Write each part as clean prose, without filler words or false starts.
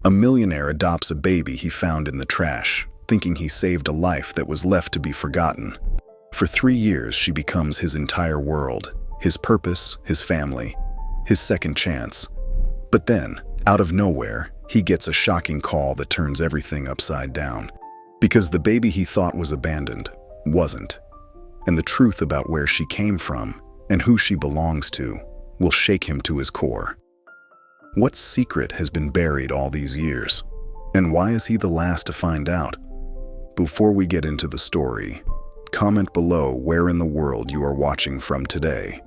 A millionaire adopts a baby he found in the trash, thinking he saved a life that was left to be forgotten. For 3 years, she becomes his entire world, his purpose, his family, his second chance. But then, out of nowhere, he gets a shocking call that turns everything upside down. Because the baby he thought was abandoned wasn't. And the truth about where she came from and who she belongs to will shake him to his core. What secret has been buried all these years? And why is he the last to find out? Before we get into the story, comment below where in the world you are watching from today.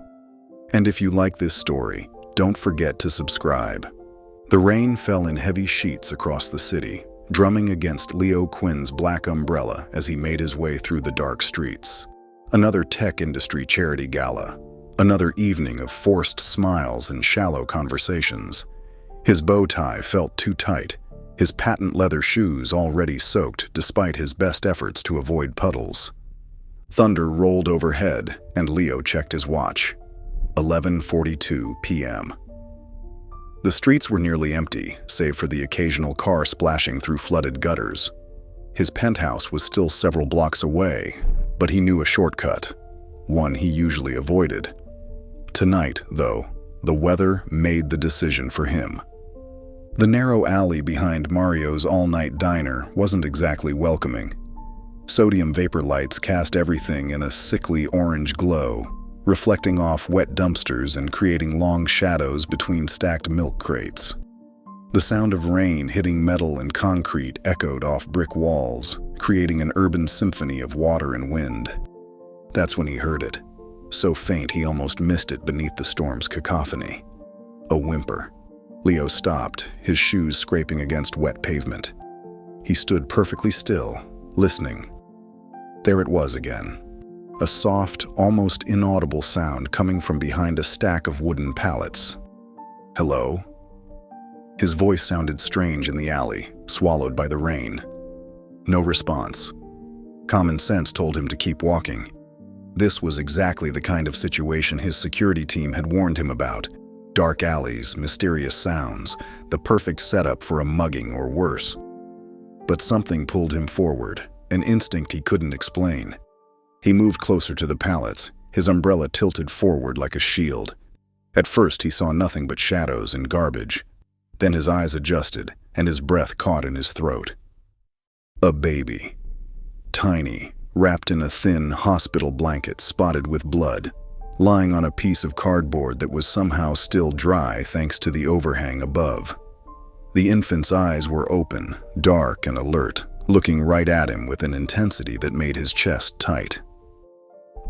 And if you like this story, don't forget to subscribe. The rain fell in heavy sheets across the city, drumming against Leo Quinn's black umbrella as he made his way through the dark streets. Another tech industry charity gala. Another evening of forced smiles and shallow conversations. His bow tie felt too tight, his patent leather shoes already soaked despite his best efforts to avoid puddles. Thunder rolled overhead, and Leo checked his watch. 11:42 p.m. The streets were nearly empty, save for the occasional car splashing through flooded gutters. His penthouse was still several blocks away, but he knew a shortcut, one he usually avoided. Tonight, though, the weather made the decision for him. The narrow alley behind Mario's all-night diner wasn't exactly welcoming. Sodium vapor lights cast everything in a sickly orange glow, reflecting off wet dumpsters and creating long shadows between stacked milk crates. The sound of rain hitting metal and concrete echoed off brick walls, creating an urban symphony of water and wind. That's when he heard it, so faint he almost missed it beneath the storm's cacophony. A whimper. Leo stopped, his shoes scraping against wet pavement. He stood perfectly still, listening. There it was again. A soft, almost inaudible sound coming from behind a stack of wooden pallets. Hello? His voice sounded strange in the alley, swallowed by the rain. No response. Common sense told him to keep walking. This was exactly the kind of situation his security team had warned him about. Dark alleys, mysterious sounds, the perfect setup for a mugging or worse. But something pulled him forward, an instinct he couldn't explain. He moved closer to the pallets, his umbrella tilted forward like a shield. At first he saw nothing but shadows and garbage. Then his eyes adjusted, and his breath caught in his throat. A baby. Tiny, wrapped in a thin hospital blanket spotted with blood, lying on a piece of cardboard that was somehow still dry thanks to the overhang above. The infant's eyes were open, dark and alert, looking right at him with an intensity that made his chest tight.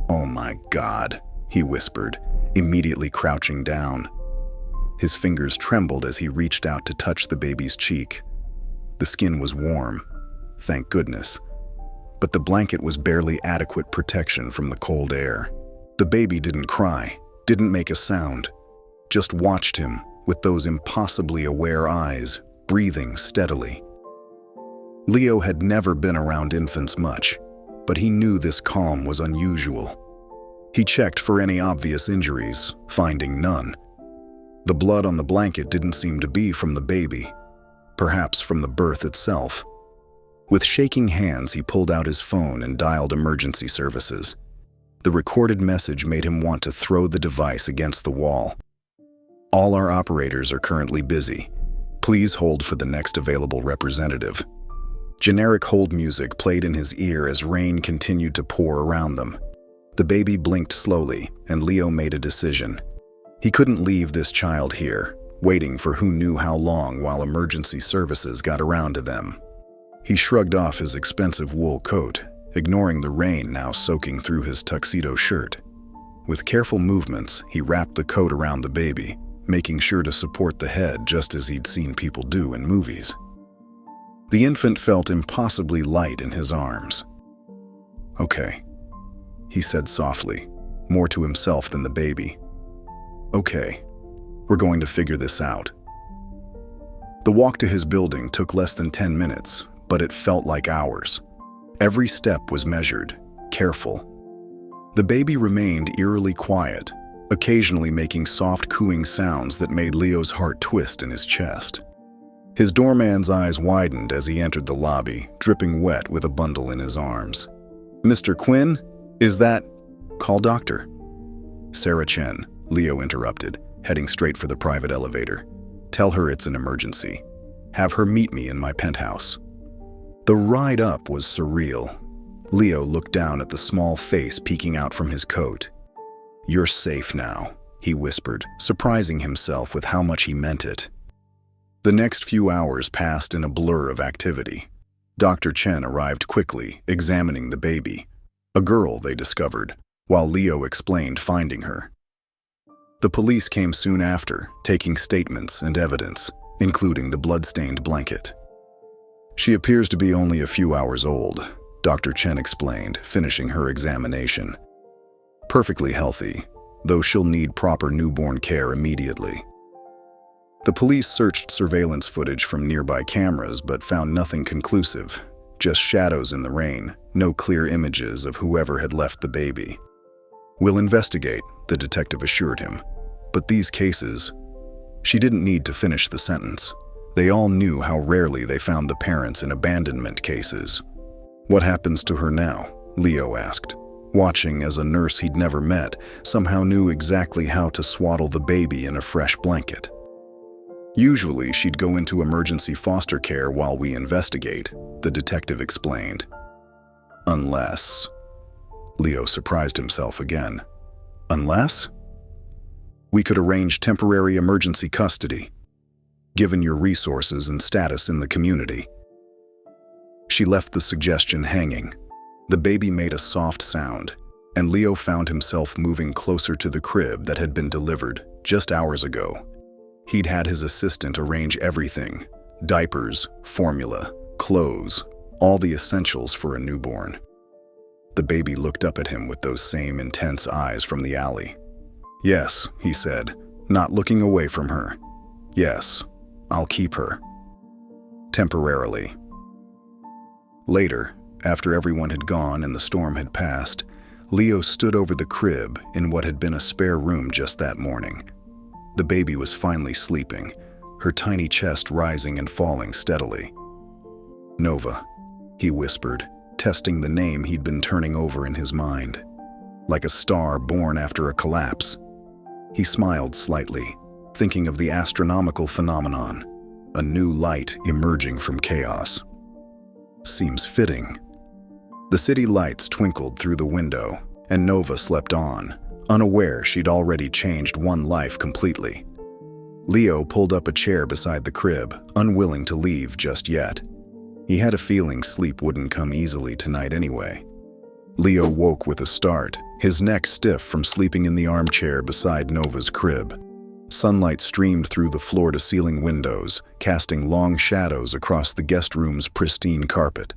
"Oh my God," he whispered, immediately crouching down. His fingers trembled as he reached out to touch the baby's cheek. The skin was warm, thank goodness, but the blanket was barely adequate protection from the cold air. The baby didn't cry, didn't make a sound, just watched him with those impossibly aware eyes, breathing steadily. Leo had never been around infants much, but he knew this calm was unusual. He checked for any obvious injuries, finding none. The blood on the blanket didn't seem to be from the baby, perhaps from the birth itself. With shaking hands, he pulled out his phone and dialed emergency services. The recorded message made him want to throw the device against the wall. "All our operators are currently busy. Please hold for the next available representative." Generic hold music played in his ear as rain continued to pour around them. The baby blinked slowly, and Leo made a decision. He couldn't leave this child here, waiting for who knew how long while emergency services got around to them. He shrugged off his expensive wool coat, ignoring the rain now soaking through his tuxedo shirt. With careful movements, he wrapped the coat around the baby, making sure to support the head just as he'd seen people do in movies. The infant felt impossibly light in his arms. "Okay," he said softly, more to himself than the baby. "Okay, we're going to figure this out." The walk to his building took less than 10 minutes, but it felt like hours. Every step was measured, careful. The baby remained eerily quiet, occasionally making soft cooing sounds that made Leo's heart twist in his chest. His doorman's eyes widened as he entered the lobby, dripping wet with a bundle in his arms. "Mr. Quinn? Is that—" "Call doctor." "Sarah Chen," Leo interrupted, heading straight for the private elevator. "Tell her it's an emergency. Have her meet me in my penthouse." The ride up was surreal. Leo looked down at the small face peeking out from his coat. "You're safe now," he whispered, surprising himself with how much he meant it. The next few hours passed in a blur of activity. Dr. Chen arrived quickly, examining the baby. A girl, they discovered, while Leo explained finding her. The police came soon after, taking statements and evidence, including the blood-stained blanket. "She appears to be only a few hours old," Dr. Chen explained, finishing her examination. "Perfectly healthy, though she'll need proper newborn care immediately." The police searched surveillance footage from nearby cameras but found nothing conclusive, just shadows in the rain, no clear images of whoever had left the baby. "We'll investigate," the detective assured him. "But these cases—" She didn't need to finish the sentence. They all knew how rarely they found the parents in abandonment cases. "What happens to her now?" Leo asked, watching as a nurse he'd never met somehow knew exactly how to swaddle the baby in a fresh blanket. "Usually she'd go into emergency foster care while we investigate," the detective explained. "Unless—" Leo surprised himself again. "Unless? We could arrange temporary emergency custody, given your resources and status in the community." She left the suggestion hanging. The baby made a soft sound, and Leo found himself moving closer to the crib that had been delivered just hours ago. He'd had his assistant arrange everything: diapers, formula, clothes, all the essentials for a newborn. The baby looked up at him with those same intense eyes from the alley. "Yes," he said, not looking away from her. "Yes, I'll keep her. Temporarily." Later, after everyone had gone and the storm had passed, Leo stood over the crib in what had been a spare room just that morning. The baby was finally sleeping, her tiny chest rising and falling steadily. "Nova," he whispered, testing the name he'd been turning over in his mind. Like a star born after a collapse. He smiled slightly, thinking of the astronomical phenomenon, a new light emerging from chaos. "Seems fitting." The city lights twinkled through the window, and Nova slept on, unaware she'd already changed one life completely. Leo pulled up a chair beside the crib, unwilling to leave just yet. He had a feeling sleep wouldn't come easily tonight anyway. Leo woke with a start, his neck stiff from sleeping in the armchair beside Nova's crib. Sunlight streamed through the floor-to-ceiling windows, casting long shadows across the guest room's pristine carpet.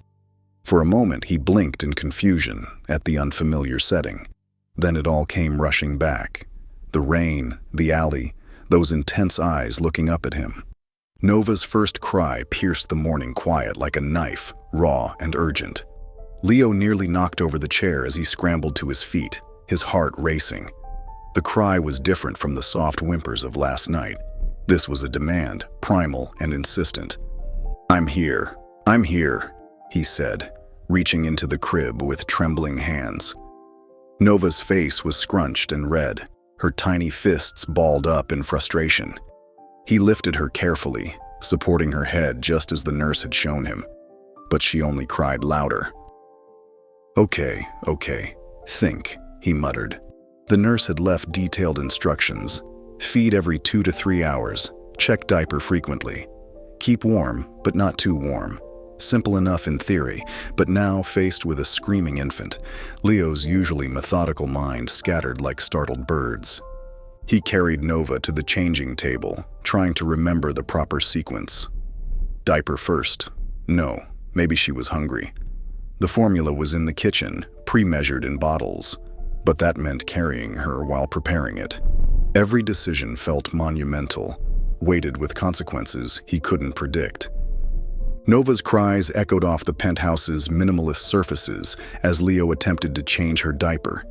For a moment, he blinked in confusion at the unfamiliar setting. Then it all came rushing back. The rain, the alley, those intense eyes looking up at him. Nova's first cry pierced the morning quiet like a knife, raw and urgent. Leo nearly knocked over the chair as he scrambled to his feet, his heart racing. The cry was different from the soft whimpers of last night. This was a demand, primal and insistent. I'm here," he said, reaching into the crib with trembling hands. Nova's face was scrunched and red, her tiny fists balled up in frustration. He lifted her carefully, supporting her head just as the nurse had shown him. But she only cried louder. Okay, think," he muttered. The nurse had left detailed instructions. Feed every 2 to 3 hours, check diaper frequently. Keep warm, but not too warm. Simple enough in theory, but now faced with a screaming infant, Leo's usually methodical mind scattered like startled birds. He carried Nova to the changing table, trying to remember the proper sequence. Diaper first. No, maybe she was hungry. The formula was in the kitchen, pre-measured in bottles, but that meant carrying her while preparing it. Every decision felt monumental, weighted with consequences he couldn't predict. Nova's cries echoed off the penthouse's minimalist surfaces as Leo attempted to change her diaper.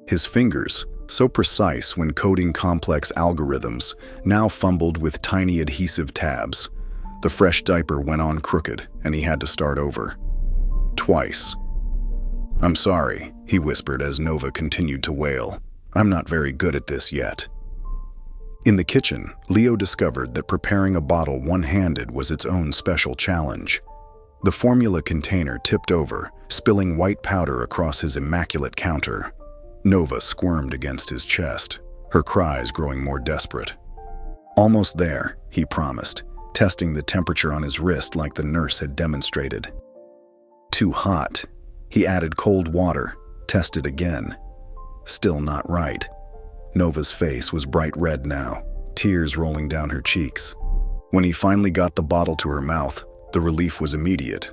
His fingers, so precise when coding complex algorithms, now fumbled with tiny adhesive tabs. The fresh diaper went on crooked, and he had to start over. Twice. "I'm sorry," he whispered as Nova continued to wail. "I'm not very good at this yet." In the kitchen, Leo discovered that preparing a bottle one-handed was its own special challenge. The formula container tipped over, spilling white powder across his immaculate counter. Nova squirmed against his chest, her cries growing more desperate. "Almost there," he promised, testing the temperature on his wrist like the nurse had demonstrated. "Too hot." He added cold water, tested again. Still not right. Nova's face was bright red now, tears rolling down her cheeks. When he finally got the bottle to her mouth, the relief was immediate.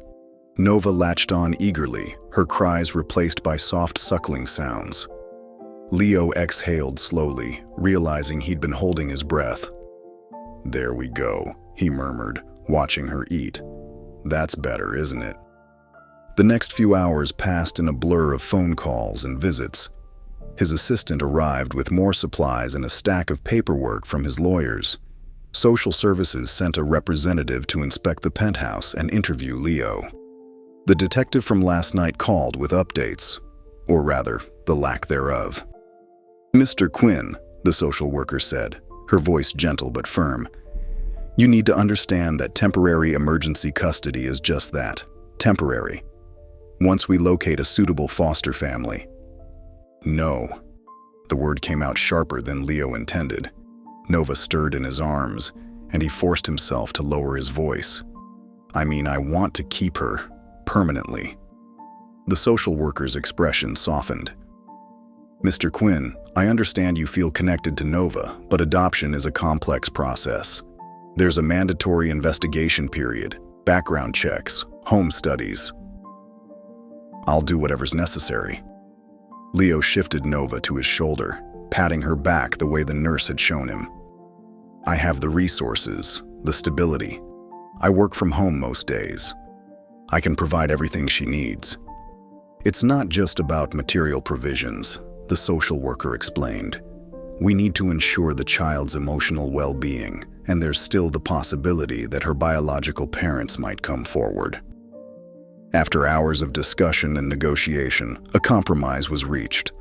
Nova latched on eagerly, her cries replaced by soft suckling sounds. Leo exhaled slowly, realizing he'd been holding his breath. "There we go," he murmured, watching her eat. "That's better, isn't it?" The next few hours passed in a blur of phone calls and visits. His assistant arrived with more supplies and a stack of paperwork from his lawyers. Social services sent a representative to inspect the penthouse and interview Leo. The detective from last night called with updates, or rather, the lack thereof. "Mr. Quinn," the social worker said, her voice gentle but firm, "you need to understand that temporary emergency custody is just that, temporary. Once we locate a suitable foster family." "No." The word came out sharper than Leo intended. Nova stirred in his arms, and he forced himself to lower his voice. "I mean, I want to keep her, permanently." The social worker's expression softened. "Mr. Quinn, I understand you feel connected to Nova, but adoption is a complex process. There's a mandatory investigation period, background checks, home studies. I'll do whatever's necessary." Leo shifted Nova to his shoulder, patting her back the way the nurse had shown him. "I have the resources, the stability. I work from home most days. I can provide everything she needs." "It's not just about material provisions," the social worker explained. "We need to ensure the child's emotional well-being, and there's still the possibility that her biological parents might come forward." After hours of discussion and negotiation, a compromise was reached.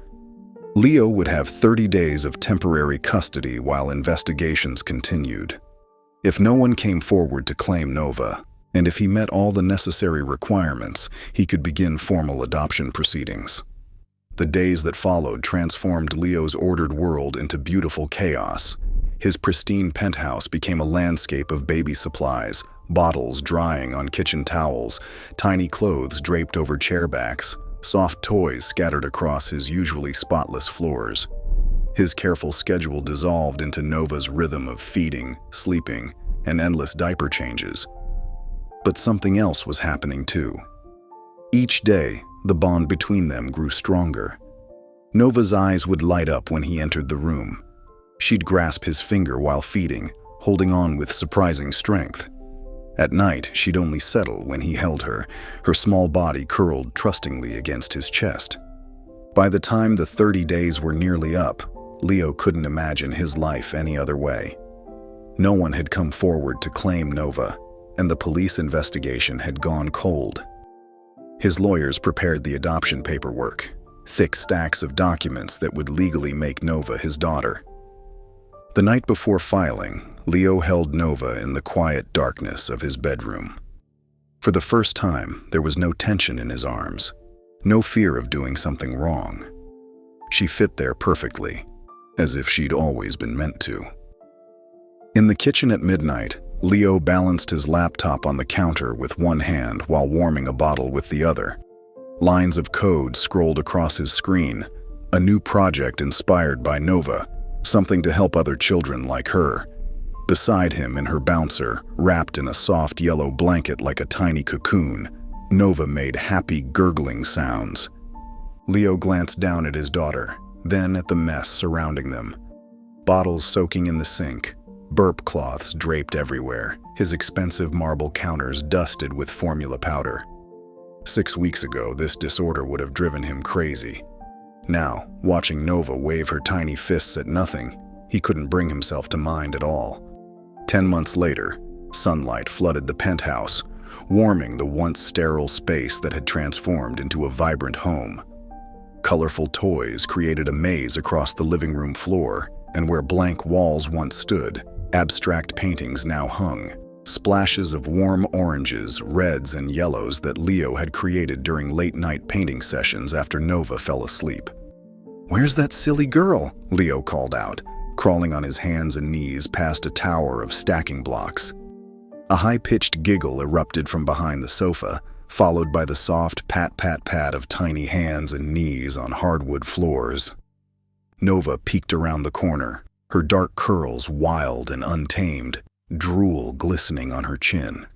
Leo would have 30 days of temporary custody while investigations continued. If no one came forward to claim Nova, and if he met all the necessary requirements, he could begin formal adoption proceedings. The days that followed transformed Leo's ordered world into beautiful chaos. His pristine penthouse became a landscape of baby supplies, bottles drying on kitchen towels, tiny clothes draped over chairbacks, soft toys scattered across his usually spotless floors. His careful schedule dissolved into Nova's rhythm of feeding, sleeping, and endless diaper changes. But something else was happening too. Each day, the bond between them grew stronger. Nova's eyes would light up when he entered the room. She'd grasp his finger while feeding, holding on with surprising strength. At night, she'd only settle when he held her, her small body curled trustingly against his chest. By the time the 30 days were nearly up, Leo couldn't imagine his life any other way. No one had come forward to claim Nova, and the police investigation had gone cold. His lawyers prepared the adoption paperwork, thick stacks of documents that would legally make Nova his daughter. The night before filing, Leo held Nova in the quiet darkness of his bedroom. For the first time, there was no tension in his arms, no fear of doing something wrong. She fit there perfectly, as if she'd always been meant to. In the kitchen at midnight, Leo balanced his laptop on the counter with one hand while warming a bottle with the other. Lines of code scrolled across his screen, a new project inspired by Nova, something to help other children like her. Beside him in her bouncer, wrapped in a soft yellow blanket like a tiny cocoon, Nova made happy gurgling sounds. Leo glanced down at his daughter, then at the mess surrounding them. Bottles soaking in the sink, burp cloths draped everywhere, his expensive marble counters dusted with formula powder. 6 weeks ago, this disorder would have driven him crazy. Now, watching Nova wave her tiny fists at nothing, he couldn't bring himself to mind at all. 10 months later, Sunlight flooded the penthouse, warming the once sterile space that had transformed into a vibrant home. Colorful toys created a maze across the living room floor, and where blank walls once stood, abstract paintings now hung. Splashes of warm oranges, reds, and yellows that Leo had created during late-night painting sessions after Nova fell asleep. "Where's that silly girl?" Leo called out, crawling on his hands and knees past a tower of stacking blocks. A high-pitched giggle erupted from behind the sofa, followed by the soft pat-pat-pat of tiny hands and knees on hardwood floors. Nova peeked around the corner, her dark curls wild and untamed, drool glistening on her chin.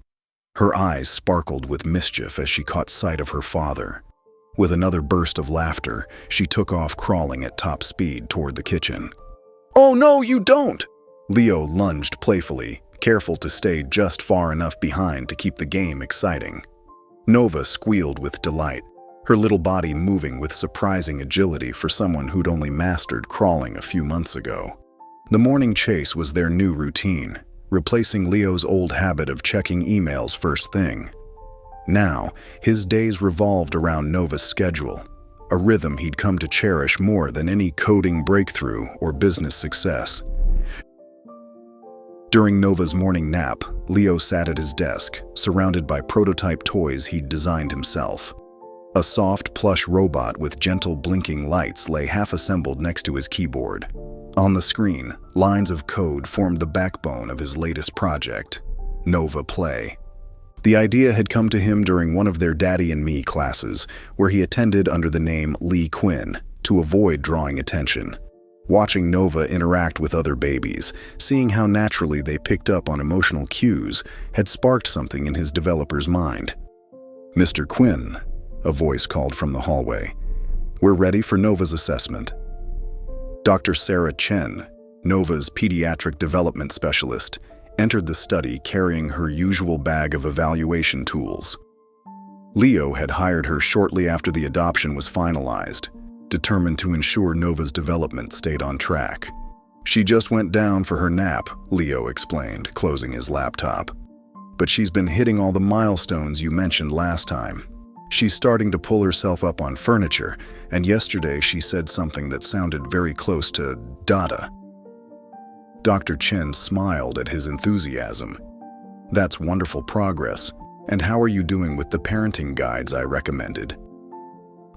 Her eyes sparkled with mischief as she caught sight of her father. With another burst of laughter, she took off crawling at top speed toward the kitchen. "Oh no, you don't!" Leo lunged playfully, careful to stay just far enough behind to keep the game exciting. Nova squealed with delight, her little body moving with surprising agility for someone who'd only mastered crawling a few months ago. The morning chase was their new routine, replacing Leo's old habit of checking emails first thing. Now, his days revolved around Nova's schedule, a rhythm he'd come to cherish more than any coding breakthrough or business success. During Nova's morning nap, Leo sat at his desk, surrounded by prototype toys he'd designed himself. A soft, plush robot with gentle blinking lights lay half-assembled next to his keyboard. On the screen, lines of code formed the backbone of his latest project, Nova Play. The idea had come to him during one of their Daddy and Me classes, where he attended under the name Lee Quinn, to avoid drawing attention. Watching Nova interact with other babies, seeing how naturally they picked up on emotional cues, had sparked something in his developer's mind. "Mr. Quinn," a voice called from the hallway, "we're ready for Nova's assessment." Dr. Sarah Chen, Nova's pediatric development specialist, entered the study carrying her usual bag of evaluation tools. Leo had hired her shortly after the adoption was finalized, determined to ensure Nova's development stayed on track. "She just went down for her nap," Leo explained, closing his laptop. "But she's been hitting all the milestones you mentioned last time. She's starting to pull herself up on furniture, and yesterday she said something that sounded very close to Dada." Dr. Chen smiled at his enthusiasm. "That's wonderful progress. And how are you doing with the parenting guides I recommended?"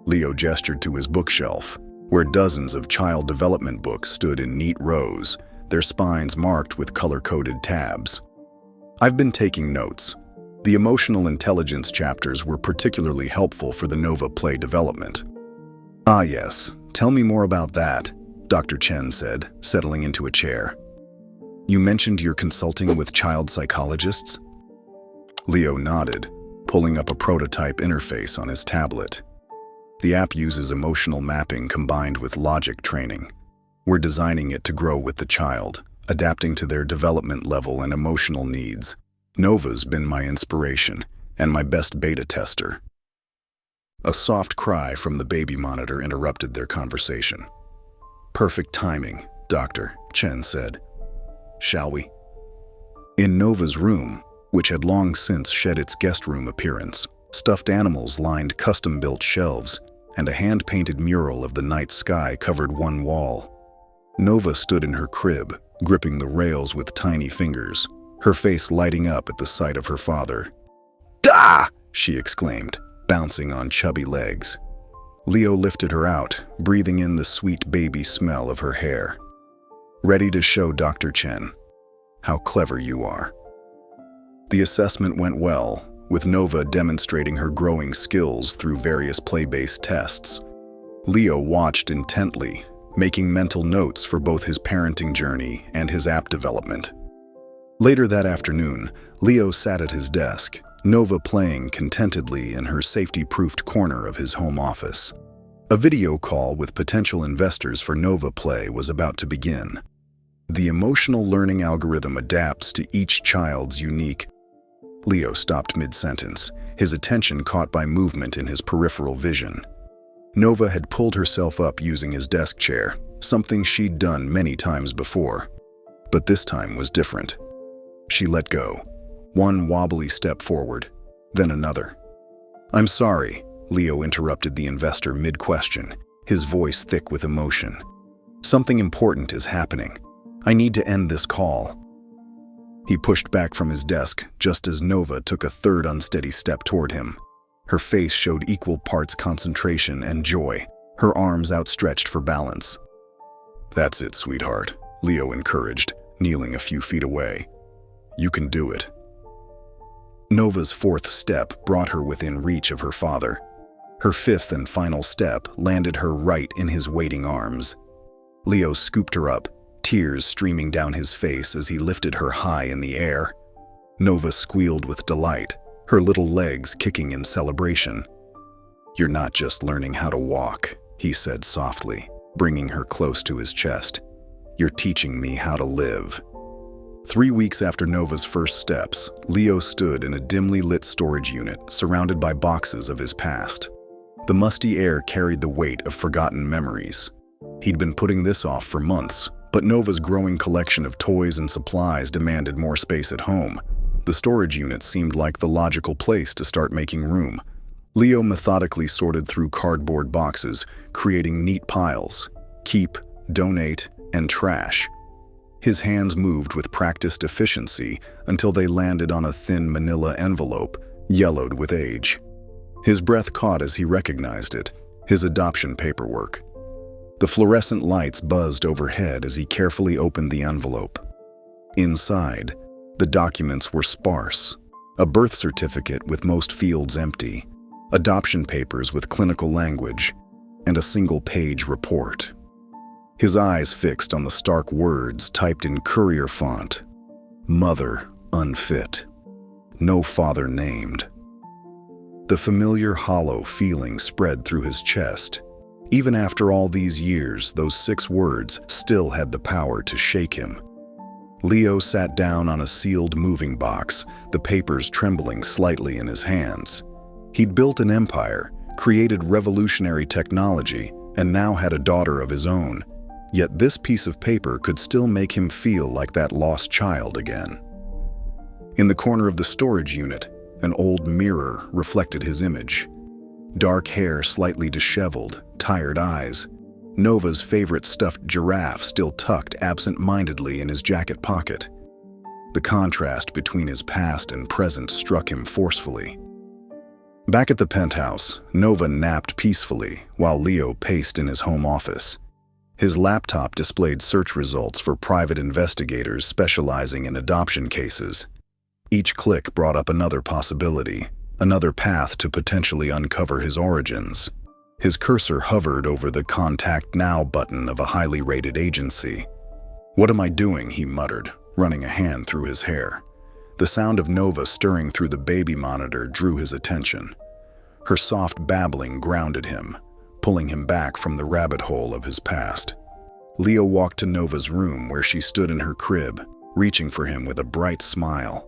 Leo gestured to his bookshelf, where dozens of child development books stood in neat rows, their spines marked with color-coded tabs. "I've been taking notes. The emotional intelligence chapters were particularly helpful for the Nova Play development." "Ah yes, tell me more about that," Dr. Chen said, settling into a chair. "You mentioned you're consulting with child psychologists?" Leo nodded, pulling up a prototype interface on his tablet. The app uses emotional mapping combined with logic training. We're designing it to grow with the child, adapting to their development level and emotional needs. Nova's been my inspiration and my best beta tester. A soft cry from the baby monitor interrupted their conversation. "Perfect timing," Dr. Chen said. "Shall we?" In Nova's room, which had long since shed its guest room appearance, stuffed animals lined custom-built shelves, and a hand-painted mural of the night sky covered one wall. Nova stood in her crib, gripping the rails with tiny fingers, her face lighting up at the sight of her father. "Da!" she exclaimed, bouncing on chubby legs. Leo lifted her out, breathing in the sweet baby smell of her hair. "Ready to show Dr. Chen how clever you are." The assessment went well, with Nova demonstrating her growing skills through various play-based tests. Leo watched intently, making mental notes for both his parenting journey and his app development. Later that afternoon, Leo sat at his desk, Nova playing contentedly in her safety-proofed corner of his home office. A video call with potential investors for Nova Play was about to begin. The emotional learning algorithm adapts to each child's unique. Leo stopped mid-sentence, his attention caught by movement in his peripheral vision. Nova had pulled herself up using his desk chair, something she'd done many times before. But this time was different. She let go, One wobbly step forward, then another. "I'm sorry," Leo interrupted the investor mid-question, his voice thick with emotion. "Something important is happening. I need to end this call." He pushed back from his desk just as Nova took a third unsteady step toward him. Her face showed equal parts concentration and joy, her arms outstretched for balance. "That's it, sweetheart," Leo encouraged, kneeling a few feet away. "You can do it." Nova's fourth step brought her within reach of her father. Her fifth and final step landed her right in his waiting arms. Leo scooped her up, tears streaming down his face as he lifted her high in the air. Nova squealed with delight, her little legs kicking in celebration. "You're not just learning how to walk," he said softly, bringing her close to his chest. "You're teaching me how to live." 3 weeks after Nova's first steps, Leo stood in a dimly lit storage unit surrounded by boxes of his past. The musty air carried the weight of forgotten memories. He'd been putting this off for months, but Nova's growing collection of toys and supplies demanded more space at home. The storage unit seemed like the logical place to start making room. Leo methodically sorted through cardboard boxes, creating neat piles: keep, donate, and trash. His hands moved with practiced efficiency until they landed on a thin manila envelope, yellowed with age. His breath caught as he recognized it: his adoption paperwork. The fluorescent lights buzzed overhead as he carefully opened the envelope. Inside, the documents were sparse: a birth certificate with most fields empty, adoption papers with clinical language, and a single-page report. His eyes fixed on the stark words typed in courier font: "Mother unfit. No father named." The familiar hollow feeling spread through his chest. Even after all these years, those 6 words still had the power to shake him. Leo sat down on a sealed moving box, the papers trembling slightly in his hands. He'd built an empire, created revolutionary technology, and now had a daughter of his own. Yet this piece of paper could still make him feel like that lost child again. In the corner of the storage unit, an old mirror reflected his image. Dark hair slightly disheveled, tired eyes. Nova's favorite stuffed giraffe still tucked absent-mindedly in his jacket pocket. The contrast between his past and present struck him forcefully. Back at the penthouse, Nova napped peacefully while Leo paced in his home office. His laptop displayed search results for private investigators specializing in adoption cases. Each click brought up another possibility, another path to potentially uncover his origins. His cursor hovered over the Contact Now button of a highly rated agency. "What am I doing?" he muttered, running a hand through his hair. The sound of Nova stirring through the baby monitor drew his attention. Her soft babbling grounded him, pulling him back from the rabbit hole of his past. Leo walked to Nova's room where she stood in her crib, reaching for him with a bright smile.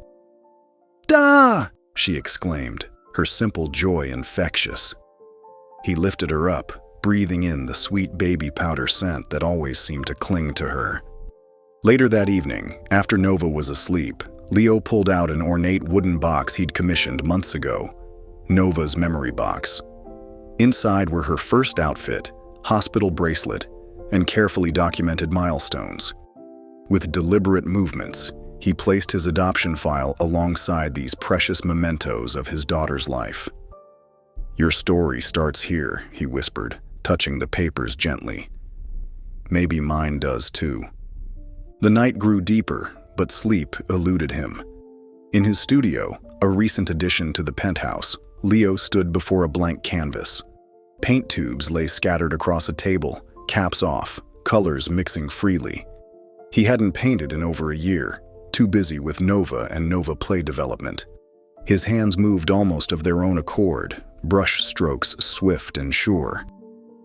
"Da!" she exclaimed, her simple joy infectious. He lifted her up, breathing in the sweet baby powder scent that always seemed to cling to her. Later that evening, after Nova was asleep, Leo pulled out an ornate wooden box he'd commissioned months ago, Nova's memory box. Inside were her first outfit, hospital bracelet, and carefully documented milestones. With deliberate movements, he placed his adoption file alongside these precious mementos of his daughter's life. "Your story starts here," he whispered, touching the papers gently. "Maybe mine does too." The night grew deeper, but sleep eluded him. In his studio, a recent addition to the penthouse, Leo stood before a blank canvas. Paint tubes lay scattered across a table, caps off, colors mixing freely. He hadn't painted in over a year, too busy with Nova and Nova Play development. His hands moved almost of their own accord, brush strokes swift and sure.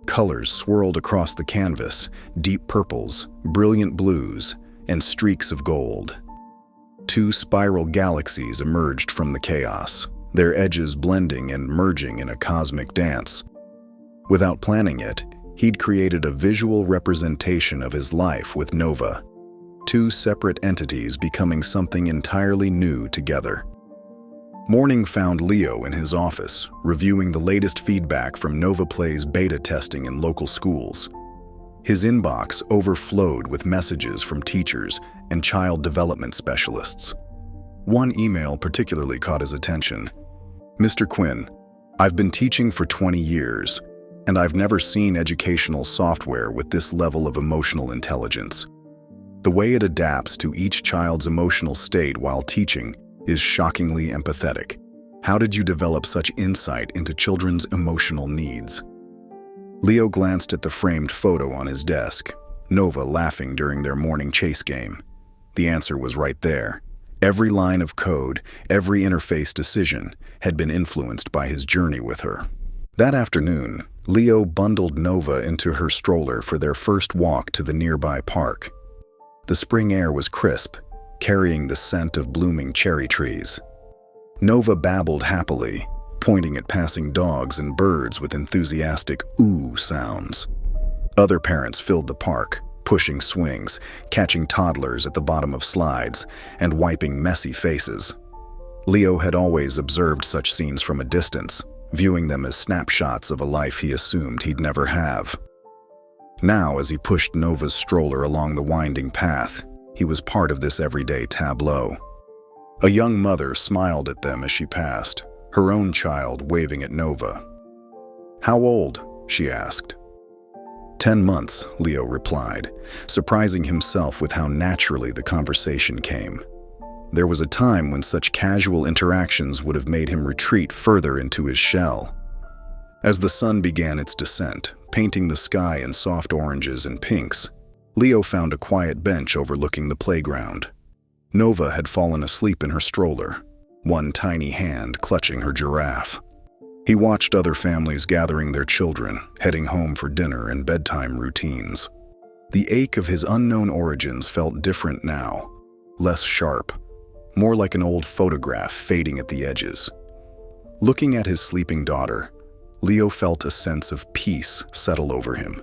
Colors swirled across the canvas, deep purples, brilliant blues, and streaks of gold. 2 spiral galaxies emerged from the chaos, their edges blending and merging in a cosmic dance. Without planning it, he'd created a visual representation of his life with Nova. two separate entities becoming something entirely new together. Morning found Leo in his office, reviewing the latest feedback from NovaPlay's beta testing in local schools. His inbox overflowed with messages from teachers and child development specialists. One email particularly caught his attention. "Mr. Quinn, I've been teaching for 20 years, and I've never seen educational software with this level of emotional intelligence. The way it adapts to each child's emotional state while teaching is shockingly empathetic. How did you develop such insight into children's emotional needs?" Leo glanced at the framed photo on his desk, Nova laughing during their morning chase game. The answer was right there. Every line of code, every interface decision had been influenced by his journey with her. That afternoon, Leo bundled Nova into her stroller for their first walk to the nearby park. The spring air was crisp, carrying the scent of blooming cherry trees. Nova babbled happily, pointing at passing dogs and birds with enthusiastic ooh sounds. Other parents filled the park, pushing swings, catching toddlers at the bottom of slides, and wiping messy faces. Leo had always observed such scenes from a distance, viewing them as snapshots of a life he assumed he'd never have. Now, as he pushed Nova's stroller along the winding path, he was part of this everyday tableau. A young mother smiled at them as she passed, her own child waving at Nova. "How old?" she asked. 10 months, Leo replied, surprising himself with how naturally the conversation came. There was a time when such casual interactions would have made him retreat further into his shell. As the sun began its descent, painting the sky in soft oranges and pinks, Leo found a quiet bench overlooking the playground. Nova had fallen asleep in her stroller, one tiny hand clutching her giraffe. He watched other families gathering their children, heading home for dinner and bedtime routines. The ache of his unknown origins felt different now, less sharp, more like an old photograph fading at the edges. Looking at his sleeping daughter, Leo felt a sense of peace settle over him.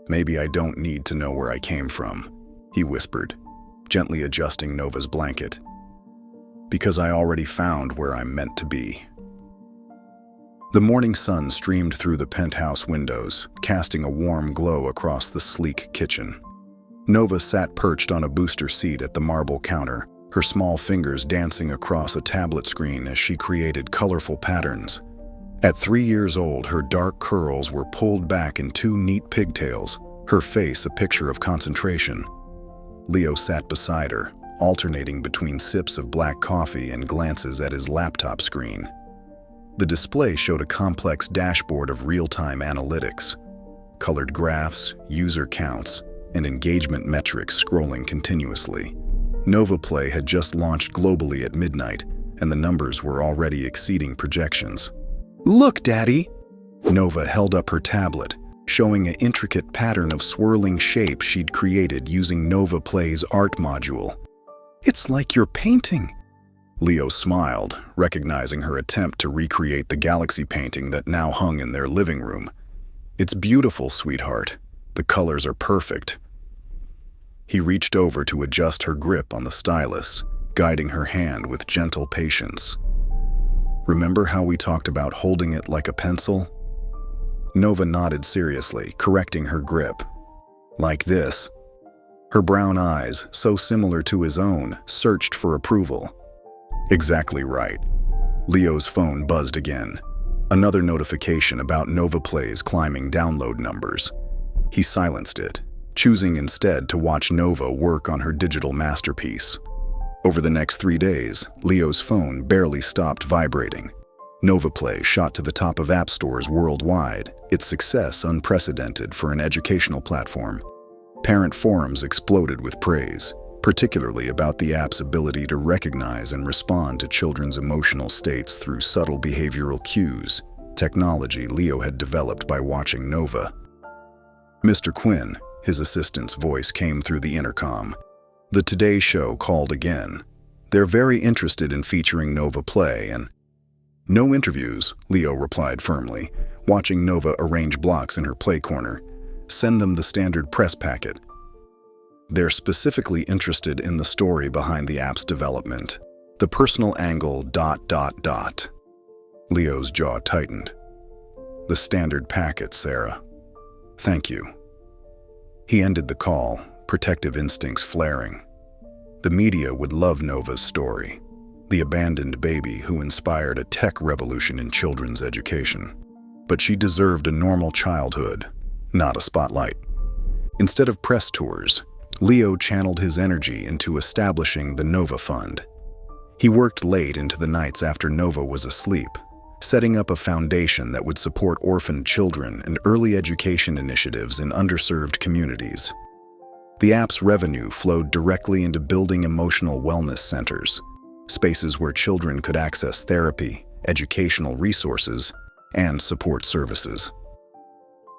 "Maybe I don't need to know where I came from," he whispered, gently adjusting Nova's blanket. "Because I already found where I'm meant to be." The morning sun streamed through the penthouse windows, casting a warm glow across the sleek kitchen. Nova sat perched on a booster seat at the marble counter, her small fingers dancing across a tablet screen as she created colorful patterns. At 3 years old, her dark curls were pulled back in 2 neat pigtails, her face a picture of concentration. Leo sat beside her, alternating between sips of black coffee and glances at his laptop screen. The display showed a complex dashboard of real-time analytics, colored graphs, user counts, and engagement metrics scrolling continuously. NovaPlay had just launched globally at midnight, and the numbers were already exceeding projections. "Look, Daddy!" Nova held up her tablet, showing an intricate pattern of swirling shapes she'd created using NovaPlay's art module. "It's like you're painting." Leo smiled, recognizing her attempt to recreate the galaxy painting that now hung in their living room. "It's beautiful, sweetheart. The colors are perfect." He reached over to adjust her grip on the stylus, guiding her hand with gentle patience. "Remember how we talked about holding it like a pencil?" Nova nodded seriously, correcting her grip. "Like this." Her brown eyes, so similar to his own, searched for approval. "Exactly right." Leo's phone buzzed again. Another notification about NovaPlay's climbing download numbers. He silenced it, choosing instead to watch Nova work on her digital masterpiece. Over the next 3 days, Leo's phone barely stopped vibrating. NovaPlay shot to the top of app stores worldwide, its success unprecedented for an educational platform. Parent forums exploded with praise, particularly about the app's ability to recognize and respond to children's emotional states through subtle behavioral cues, technology Leo had developed by watching Nova. "Mr. Quinn," his assistant's voice came through the intercom. "The Today Show called again. They're very interested in featuring NovaPlay and—" "No interviews," Leo replied firmly, watching Nova arrange blocks in her play corner. "Send them the standard press packet." They're specifically interested in the story behind the app's development. The personal angle ... Leo's jaw tightened. The standard packet, Sarah. Thank you. He ended the call, protective instincts flaring. The media would love Nova's story, the abandoned baby who inspired a tech revolution in children's education. But she deserved a normal childhood, not a spotlight. Instead of press tours, Leo channeled his energy into establishing the Nova Fund. He worked late into the nights after Nova was asleep, setting up a foundation that would support orphaned children and early education initiatives in underserved communities. The app's revenue flowed directly into building emotional wellness centers, spaces where children could access therapy, educational resources, and support services.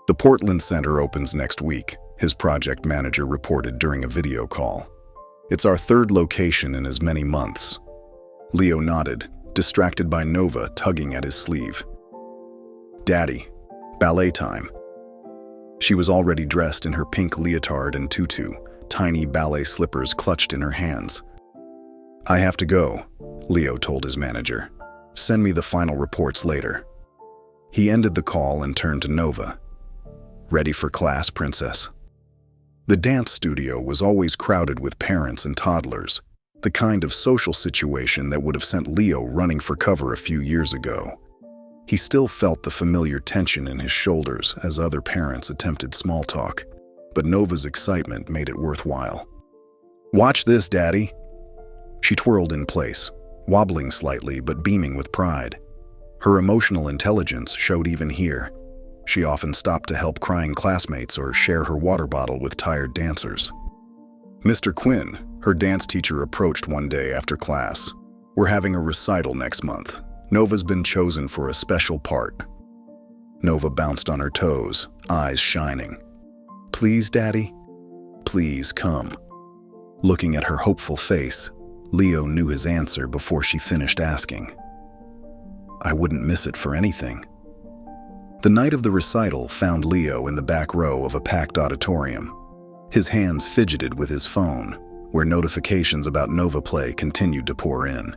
The Portland Center opens next week, his project manager reported during a video call. It's our third location in as many months. Leo nodded, distracted by Nova tugging at his sleeve. Daddy, ballet time. She was already dressed in her pink leotard and tutu, tiny ballet slippers clutched in her hands. I have to go, Leo told his manager. Send me the final reports later. He ended the call and turned to Nova. Ready for class, princess? The dance studio was always crowded with parents and toddlers, the kind of social situation that would have sent Leo running for cover a few years ago. He still felt the familiar tension in his shoulders as other parents attempted small talk, but Nova's excitement made it worthwhile. Watch this, Daddy. She twirled in place, wobbling slightly but beaming with pride. Her emotional intelligence showed even here. She often stopped to help crying classmates or share her water bottle with tired dancers. Mr. Quinn, her dance teacher, approached one day after class. We're having a recital next month. Nova's been chosen for a special part. Nova bounced on her toes, eyes shining. Please, Daddy? Please come. Looking at her hopeful face, Leo knew his answer before she finished asking. I wouldn't miss it for anything. The night of the recital found Leo in the back row of a packed auditorium. His hands fidgeted with his phone, where notifications about Nova Play continued to pour in.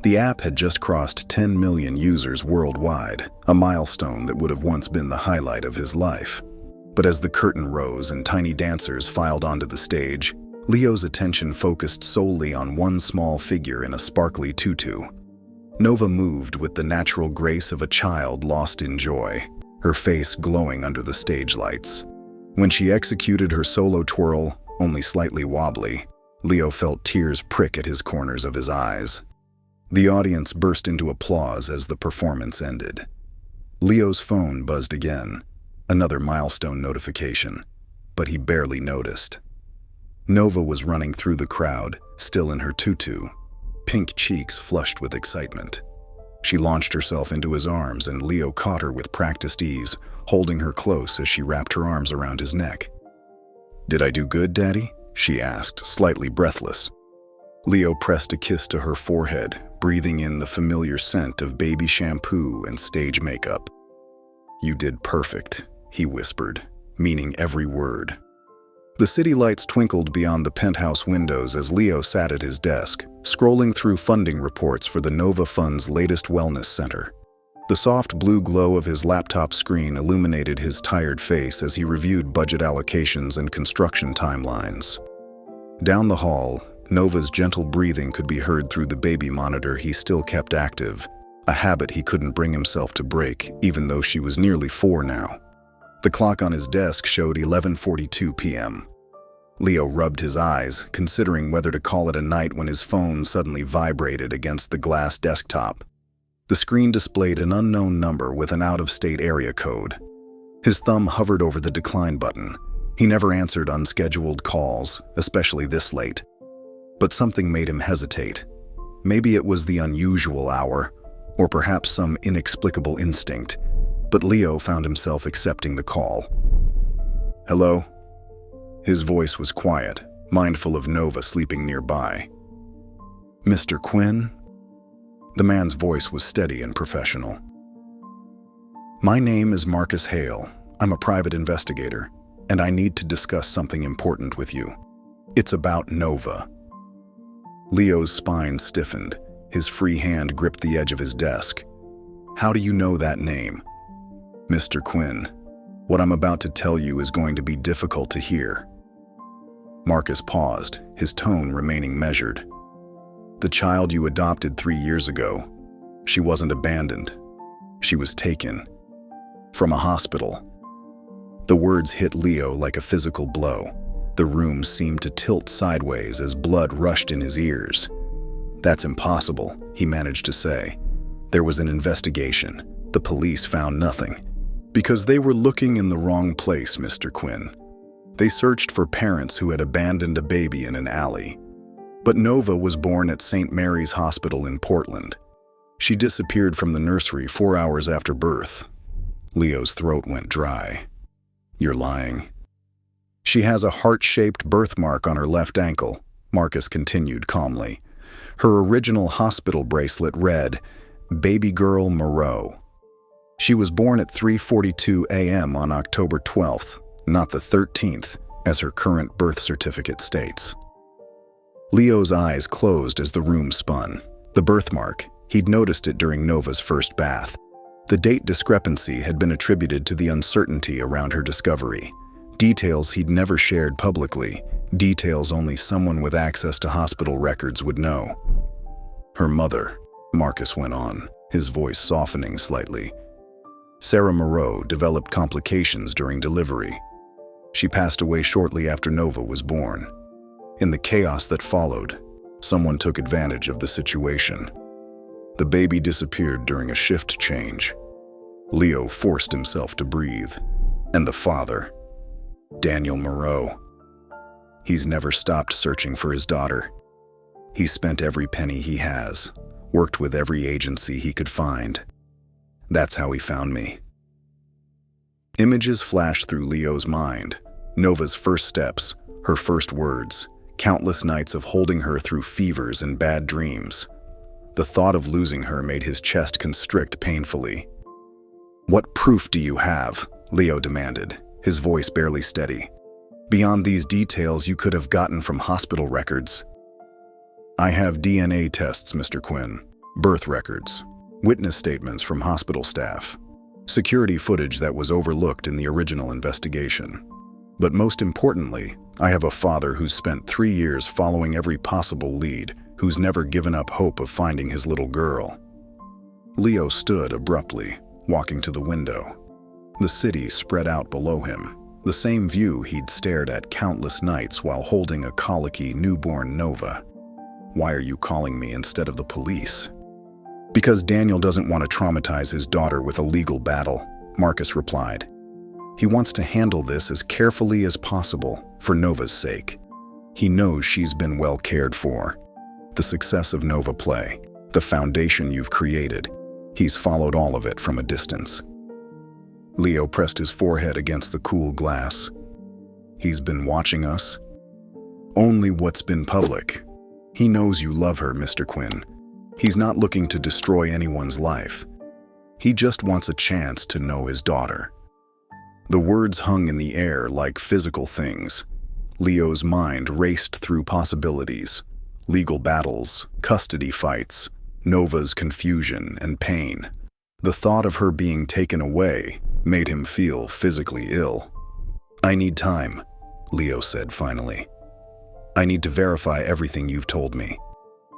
The app had just crossed 10 million users worldwide, a milestone that would have once been the highlight of his life. But as the curtain rose and tiny dancers filed onto the stage, Leo's attention focused solely on one small figure in a sparkly tutu. Nova moved with the natural grace of a child lost in joy, her face glowing under the stage lights. When she executed her solo twirl, only slightly wobbly, Leo felt tears prick at his corners of his eyes. The audience burst into applause as the performance ended. Leo's phone buzzed again, another milestone notification, but he barely noticed. Nova was running through the crowd, still in her tutu, pink cheeks flushed with excitement. She launched herself into his arms and Leo caught her with practiced ease, holding her close as she wrapped her arms around his neck. Did I do good, Daddy? She asked, slightly breathless. Leo pressed a kiss to her forehead, breathing in the familiar scent of baby shampoo and stage makeup. You did perfect, he whispered, meaning every word. The city lights twinkled beyond the penthouse windows as Leo sat at his desk, scrolling through funding reports for the Nova Fund's latest wellness center. The soft blue glow of his laptop screen illuminated his tired face as he reviewed budget allocations and construction timelines. Down the hall, Nova's gentle breathing could be heard through the baby monitor he still kept active, a habit he couldn't bring himself to break, even though she was nearly 4 now. The clock on his desk showed 11:42 p.m. Leo rubbed his eyes, considering whether to call it a night when his phone suddenly vibrated against the glass desktop. The screen displayed an unknown number with an out-of-state area code. His thumb hovered over the decline button. He never answered unscheduled calls, especially this late. But something made him hesitate. Maybe it was the unusual hour, or perhaps some inexplicable instinct. But Leo found himself accepting the call. Hello? His voice was quiet, mindful of Nova sleeping nearby. Mr. Quinn? The man's voice was steady and professional. My name is Marcus Hale. I'm a private investigator, and I need to discuss something important with you. It's about Nova. Leo's spine stiffened. His free hand gripped the edge of his desk. How do you know that name? Mr. Quinn, what I'm about to tell you is going to be difficult to hear. Marcus paused, his tone remaining measured. The child you adopted 3 years ago, she wasn't abandoned. She was taken from a hospital. The words hit Leo like a physical blow. The room seemed to tilt sideways as blood rushed in his ears. That's impossible, he managed to say. There was an investigation. The police found nothing. Because they were looking in the wrong place, Mr. Quinn. They searched for parents who had abandoned a baby in an alley. But Nova was born at St. Mary's Hospital in Portland. She disappeared from the nursery 4 hours after birth. Leo's throat went dry. You're lying. She has a heart-shaped birthmark on her left ankle, Marcus continued calmly. Her original hospital bracelet read, Baby Girl Moreau. She was born at 3:42 a.m. on October 12th, not the 13th, as her current birth certificate states. Leo's eyes closed as the room spun. The birthmark, he'd noticed it during Nova's first bath. The date discrepancy had been attributed to the uncertainty around her discovery. Details he'd never shared publicly, details only someone with access to hospital records would know. Her mother, Marcus went on, his voice softening slightly. Sarah Moreau developed complications during delivery. She passed away shortly after Nova was born. In the chaos that followed, someone took advantage of the situation. The baby disappeared during a shift change. Leo forced himself to breathe. And the father, Daniel Moreau. He's never stopped searching for his daughter. He spent every penny he has, worked with every agency he could find. That's how he found me. Images flashed through Leo's mind. Nova's first steps, her first words, countless nights of holding her through fevers and bad dreams. The thought of losing her made his chest constrict painfully. What proof do you have? Leo demanded, his voice barely steady. Beyond these details you could have gotten from hospital records. I have DNA tests, Mr. Quinn, birth records, witness statements from hospital staff, security footage that was overlooked in the original investigation. But most importantly, I have a father who's spent 3 years following every possible lead, who's never given up hope of finding his little girl. Leo stood abruptly, walking to the window. The city spread out below him, the same view he'd stared at countless nights while holding a colicky newborn Nova. Why are you calling me instead of the police? Because Daniel doesn't want to traumatize his daughter with a legal battle, Marcus replied. He wants to handle this as carefully as possible for Nova's sake. He knows she's been well cared for. The success of Nova Play, the foundation you've created, he's followed all of it from a distance. Leo pressed his forehead against the cool glass. He's been watching us? Only what's been public. He knows you love her, Mr. Quinn. He's not looking to destroy anyone's life. He just wants a chance to know his daughter. The words hung in the air like physical things. Leo's mind raced through possibilities. Legal battles, custody fights, Nova's confusion and pain. The thought of her being taken away made him feel physically ill. I need time, Leo said finally. I need to verify everything you've told me.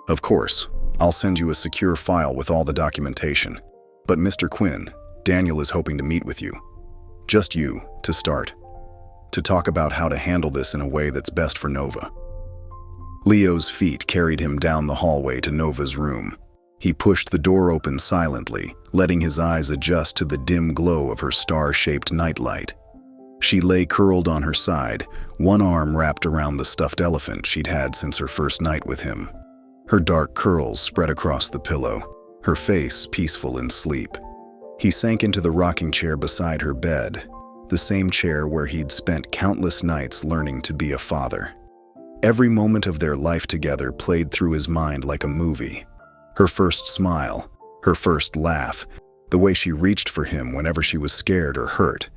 Of course, I'll send you a secure file with all the documentation. But Mr. Quinn, Daniel is hoping to meet with you. Just you, to start. To talk about how to handle this in a way that's best for Nova. Leo's feet carried him down the hallway to Nova's room. He pushed the door open silently, letting his eyes adjust to the dim glow of her star-shaped nightlight. She lay curled on her side, one arm wrapped around the stuffed elephant she'd had since her first night with him. Her dark curls spread across the pillow, her face peaceful in sleep. He sank into the rocking chair beside her bed, the same chair where he'd spent countless nights learning to be a father. Every moment of their life together played through his mind like a movie. Her first smile, her first laugh, the way she reached for him whenever she was scared or hurt,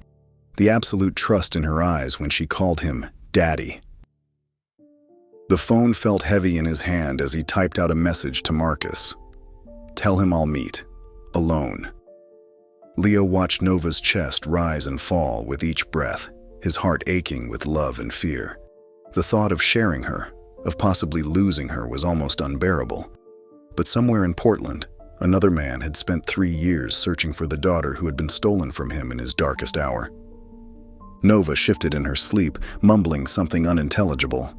the absolute trust in her eyes when she called him Daddy. The phone felt heavy in his hand as he typed out a message to Marcus. "Tell him I'll meet. Alone." Leo watched Nova's chest rise and fall with each breath, his heart aching with love and fear. The thought of sharing her, of possibly losing her, was almost unbearable. But somewhere in Portland, another man had spent 3 years searching for the daughter who had been stolen from him in his darkest hour. Nova shifted in her sleep, mumbling something unintelligible.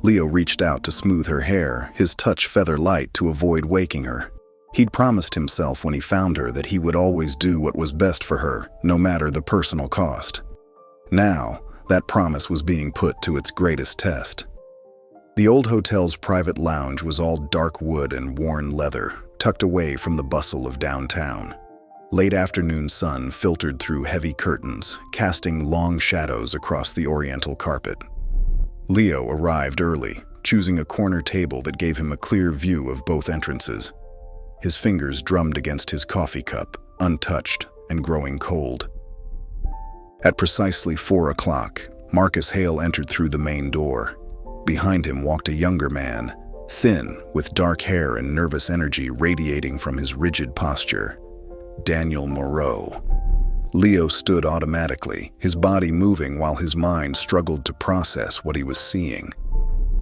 Leo reached out to smooth her hair, his touch feather light, to avoid waking her. He'd promised himself when he found her that he would always do what was best for her, no matter the personal cost. Now, that promise was being put to its greatest test. The old hotel's private lounge was all dark wood and worn leather, tucked away from the bustle of downtown. Late afternoon sun filtered through heavy curtains, casting long shadows across the oriental carpet. Leo arrived early, choosing a corner table that gave him a clear view of both entrances. His fingers drummed against his coffee cup, untouched and growing cold. At precisely 4 o'clock, Marcus Hale entered through the main door. Behind him walked a younger man, thin, with dark hair and nervous energy radiating from his rigid posture. Daniel Moreau. Leo stood automatically, his body moving while his mind struggled to process what he was seeing.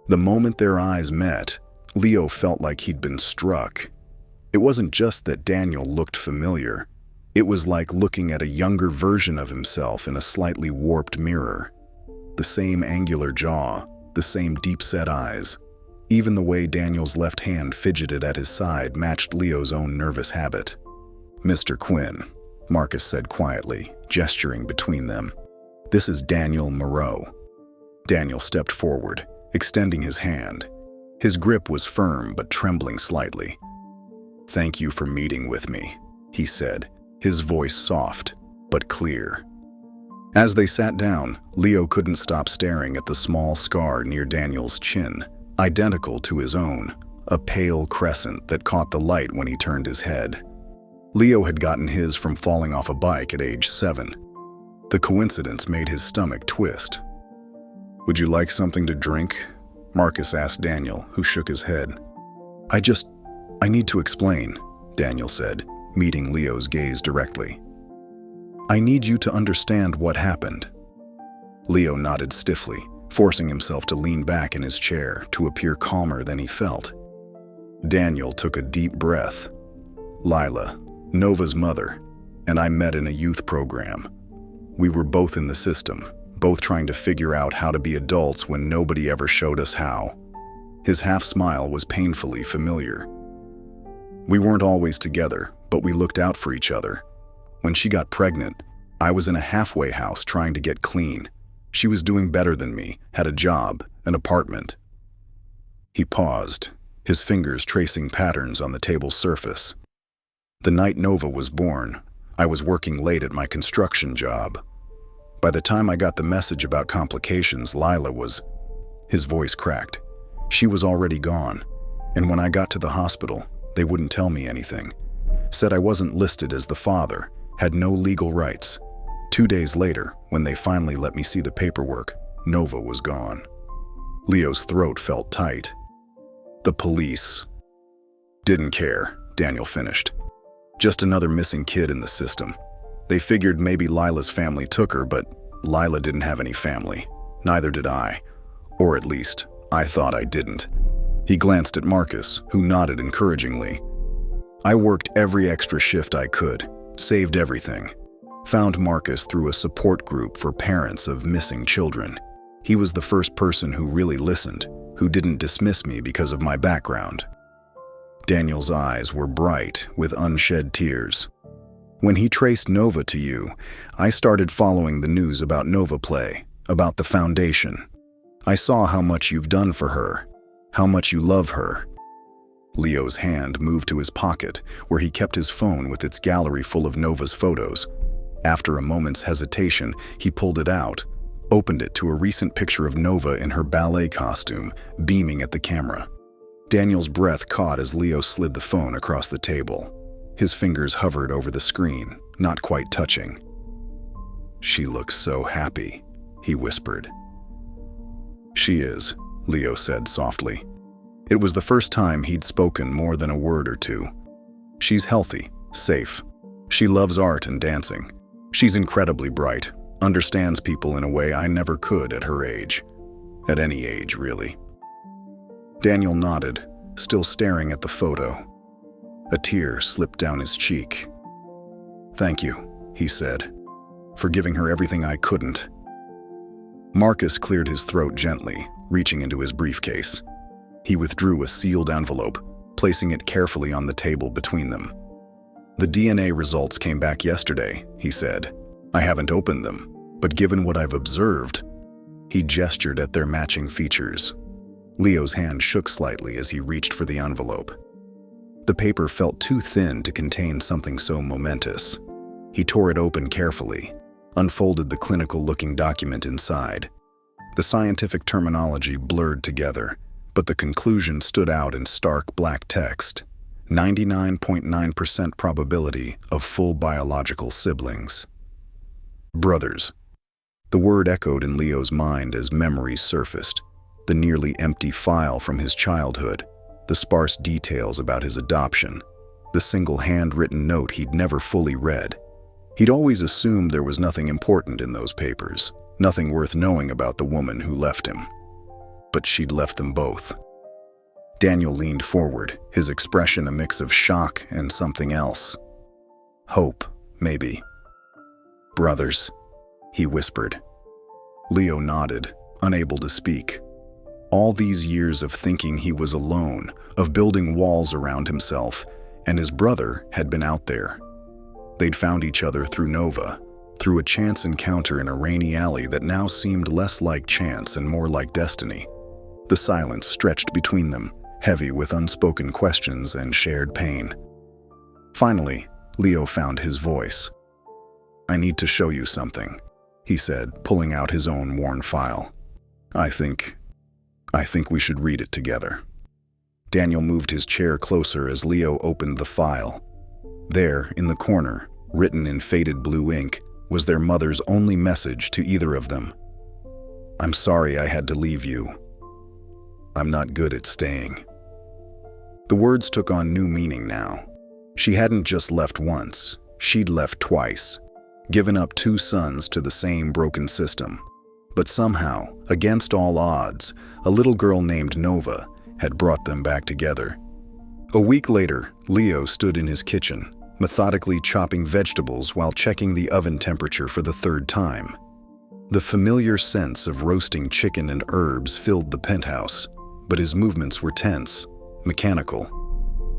The moment their eyes met, Leo felt like he'd been struck. It wasn't just that Daniel looked familiar. It was like looking at a younger version of himself in a slightly warped mirror. The same angular jaw, the same deep-set eyes. Even the way Daniel's left hand fidgeted at his side matched Leo's own nervous habit. "Mr. Quinn," Marcus said quietly, gesturing between them. "This is Daniel Moreau." Daniel stepped forward, extending his hand. His grip was firm but trembling slightly. "Thank you for meeting with me," he said, his voice soft but clear. As they sat down, Leo couldn't stop staring at the small scar near Daniel's chin, identical to his own, a pale crescent that caught the light when he turned his head. Leo had gotten his from falling off a bike at age 7. The coincidence made his stomach twist. "Would you like something to drink?" Marcus asked Daniel, who shook his head. I need to explain," Daniel said, meeting Leo's gaze directly. "I need you to understand what happened." Leo nodded stiffly, forcing himself to lean back in his chair to appear calmer than he felt. Daniel took a deep breath. "Lila, Nova's mother, and I met in a youth program. We were both in the system, both trying to figure out how to be adults when nobody ever showed us how." His half-smile was painfully familiar. "We weren't always together, but we looked out for each other. When she got pregnant, I was in a halfway house trying to get clean. She was doing better than me, had a job, an apartment." He paused, his fingers tracing patterns on the table's surface. "The night Nova was born, I was working late at my construction job. By the time I got the message about complications, Lila was..." His voice cracked. "She was already gone, and when I got to the hospital, they wouldn't tell me anything. Said I wasn't listed as the father, had no legal rights. 2 days later, when they finally let me see the paperwork, Nova was gone." Leo's throat felt tight. "The police didn't care," Daniel finished. "Just another missing kid in the system. They figured maybe Lila's family took her, but Lila didn't have any family. Neither did I. Or at least, I thought I didn't." He glanced at Marcus, who nodded encouragingly. "I worked every extra shift I could, saved everything. Found Marcus through a support group for parents of missing children. He was the first person who really listened, who didn't dismiss me because of my background." Daniel's eyes were bright with unshed tears. "When he traced Nova to you, I started following the news about Nova Play, about the foundation. I saw how much you've done for her, how much you love her." Leo's hand moved to his pocket, where he kept his phone with its gallery full of Nova's photos. After a moment's hesitation, he pulled it out, opened it to a recent picture of Nova in her ballet costume, beaming at the camera. Daniel's breath caught as Leo slid the phone across the table. His fingers hovered over the screen, not quite touching. "She looks so happy," he whispered. "She is," Leo said softly. It was the first time he'd spoken more than a word or two. She's healthy, safe. She loves art and dancing. She's incredibly bright, understands people in a way I never could at her age. At any age, really. Daniel nodded, still staring at the photo. A tear slipped down his cheek. "Thank you," he said, "for giving her everything I couldn't." Marcus cleared his throat gently, reaching into his briefcase. He withdrew a sealed envelope, placing it carefully on the table between them. "The DNA results came back yesterday," he said. "I haven't opened them, but given what I've observed..." He gestured at their matching features. Leo's hand shook slightly as he reached for the envelope. The paper felt too thin to contain something so momentous. He tore it open carefully, unfolded the clinical-looking document inside. The scientific terminology blurred together, but the conclusion stood out in stark black text. 99.9% probability of full biological siblings. Brothers. The word echoed in Leo's mind as memories surfaced. The nearly empty file from his childhood, the sparse details about his adoption, the single handwritten note he'd never fully read. He'd always assumed there was nothing important in those papers, nothing worth knowing about the woman who left him. But she'd left them both. Daniel leaned forward, his expression a mix of shock and something else. Hope, maybe. "Brothers," he whispered. Leo nodded, unable to speak. All these years of thinking he was alone, of building walls around himself, and his brother had been out there. They'd found each other through Nova, through a chance encounter in a rainy alley that now seemed less like chance and more like destiny. The silence stretched between them, heavy with unspoken questions and shared pain. Finally, Leo found his voice. "I need to show you something," he said, pulling out his own worn file. I think we should read it together." Daniel moved his chair closer as Leo opened the file. There, in the corner, written in faded blue ink, was their mother's only message to either of them. "I'm sorry I had to leave you. I'm not good at staying." The words took on new meaning now. She hadn't just left once, she'd left twice, given up 2 sons to the same broken system. But somehow, against all odds, a little girl named Nova had brought them back together. A week later, Leo stood in his kitchen, methodically chopping vegetables while checking the oven temperature for the 3rd time. The familiar sense of roasting chicken and herbs filled the penthouse, but his movements were tense, mechanical.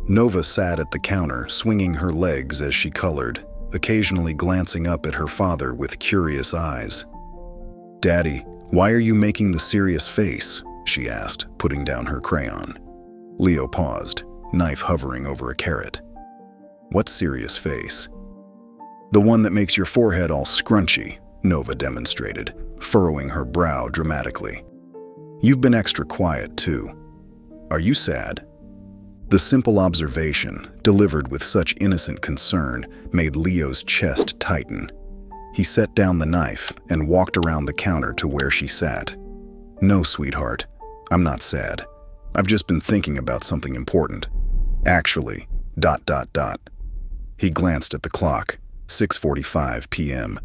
Nova sat at the counter, swinging her legs as she colored, occasionally glancing up at her father with curious eyes. "Daddy, why are you making the serious face?" she asked, putting down her crayon. Leo paused, knife hovering over a carrot. "What serious face?" "The one that makes your forehead all scrunchy," Nova demonstrated, furrowing her brow dramatically. "You've been extra quiet, too. Are you sad?" The simple observation, delivered with such innocent concern, made Leo's chest tighten. He set down the knife and walked around the counter to where she sat. "No, sweetheart, I'm not sad. I've just been thinking about something important. Actually, ... He glanced at the clock, 6:45 p.m.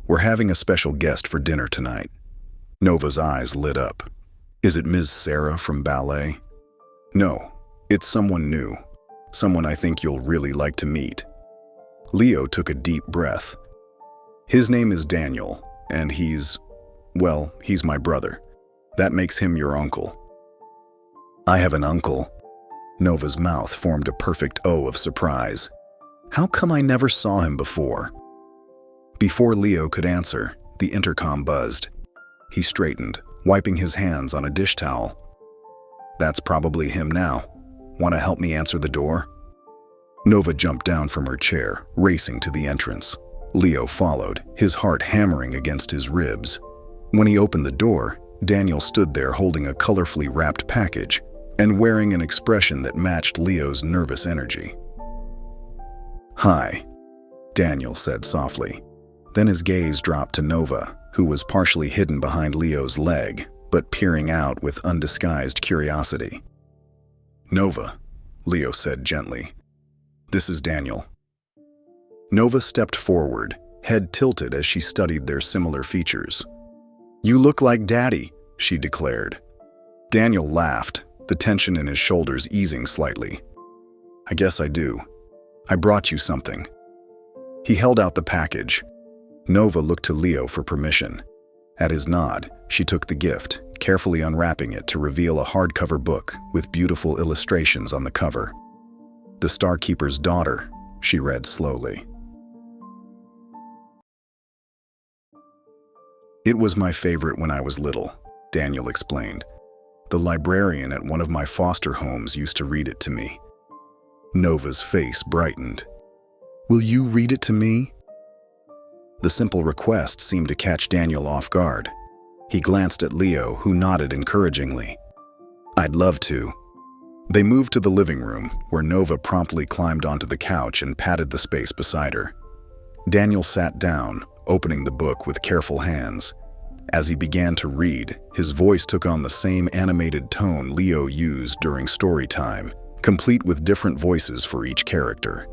"We're having a special guest for dinner tonight." Nova's eyes lit up. "Is it Ms. Sarah from ballet?" "No, it's someone new. Someone I think you'll really like to meet." Leo took a deep breath. "His name is Daniel, and he's my brother. That makes him your uncle." "I have an uncle." Nova's mouth formed a perfect O of surprise. "How come I never saw him before?" Before Leo could answer, the intercom buzzed. He straightened, wiping his hands on a dish towel. "That's probably him now. Want to help me answer the door?" Nova jumped down from her chair, racing to the entrance. Leo followed, his heart hammering against his ribs. When he opened the door, Daniel stood there holding a colorfully wrapped package and wearing an expression that matched Leo's nervous energy. "Hi," Daniel said softly. Then his gaze dropped to Nova, who was partially hidden behind Leo's leg, but peering out with undisguised curiosity. "Nova," Leo said gently. "This is Daniel." Nova stepped forward, head tilted as she studied their similar features. "You look like Daddy," she declared. Daniel laughed, the tension in his shoulders easing slightly. "I guess I do. I brought you something." He held out the package. Nova looked to Leo for permission. At his nod, she took the gift, carefully unwrapping it to reveal a hardcover book with beautiful illustrations on the cover. "The Starkeeper's Daughter," she read slowly. "It was my favorite when I was little," Daniel explained. "The librarian at one of my foster homes used to read it to me." Nova's face brightened. "Will you read it to me?" The simple request seemed to catch Daniel off guard. He glanced at Leo, who nodded encouragingly. "I'd love to." They moved to the living room, where Nova promptly climbed onto the couch and patted the space beside her. Daniel sat down, opening the book with careful hands. As he began to read, his voice took on the same animated tone Leo used during story time, complete with different voices for each character.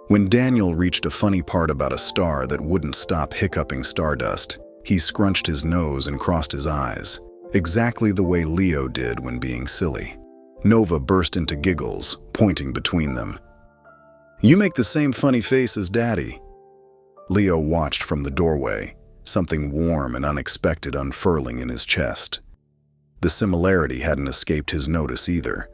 When Daniel reached a funny part about a star that wouldn't stop hiccuping stardust, he scrunched his nose and crossed his eyes, exactly the way Leo did when being silly. Nova burst into giggles, pointing between them. "You make the same funny face as Daddy." Leo watched from the doorway, something warm and unexpected unfurling in his chest. The similarity hadn't escaped his notice either.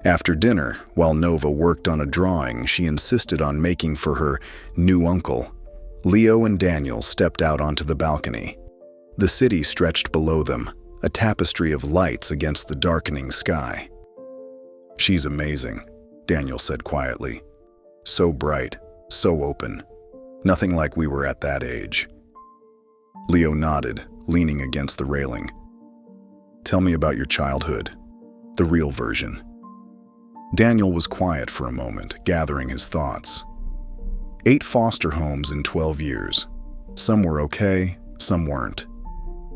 After dinner, while Nova worked on a drawing she insisted on making for her new uncle, Leo and Daniel stepped out onto the balcony. The city stretched below them, a tapestry of lights against the darkening sky. "She's amazing," Daniel said quietly. "So bright, so open. Nothing like we were at that age." Leo nodded, leaning against the railing. "Tell me about your childhood, the real version." Daniel was quiet for a moment, gathering his thoughts. 8 foster homes in 12 years. Some were okay, some weren't.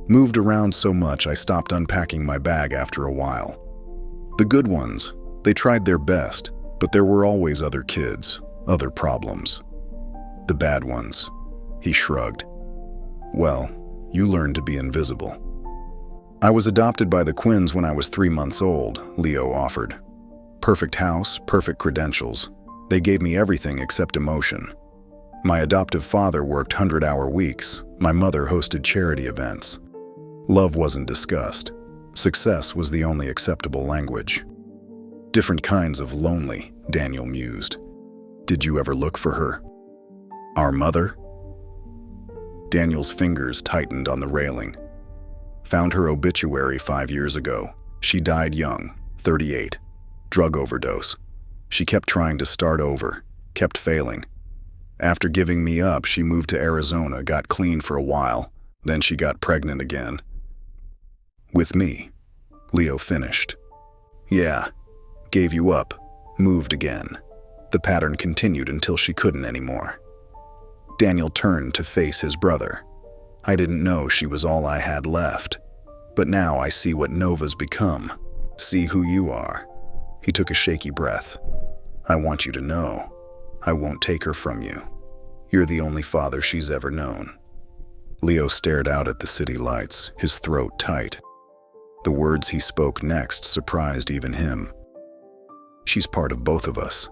Moved around so much I stopped unpacking my bag after a while. The good ones, they tried their best, but there were always other kids, other problems. The bad ones, he shrugged. "Well, you learned to be invisible." "I was adopted by the Quinns when I was 3 months old," Leo offered. "Perfect house, perfect credentials. They gave me everything except emotion. My adoptive father worked 100-hour weeks. My mother hosted charity events. Love wasn't discussed. Success was the only acceptable language." "Different kinds of lonely," Daniel mused. "Did you ever look for her? Our mother?" Daniel's fingers tightened on the railing. "Found her obituary 5 years ago. She died young, 38. Drug overdose. She kept trying to start over, kept failing. After giving me up, she moved to Arizona, got clean for a while, then she got pregnant again." "With me," Leo finished. "Yeah, gave you up, moved again. The pattern continued until she couldn't anymore." Daniel turned to face his brother. "I didn't know she was all I had left. But now I see what Nova's become. See who you are." He took a shaky breath. "I want you to know, I won't take her from you. You're the only father she's ever known." Leo stared out at the city lights, his throat tight. The words he spoke next surprised even him. "She's part of both of us.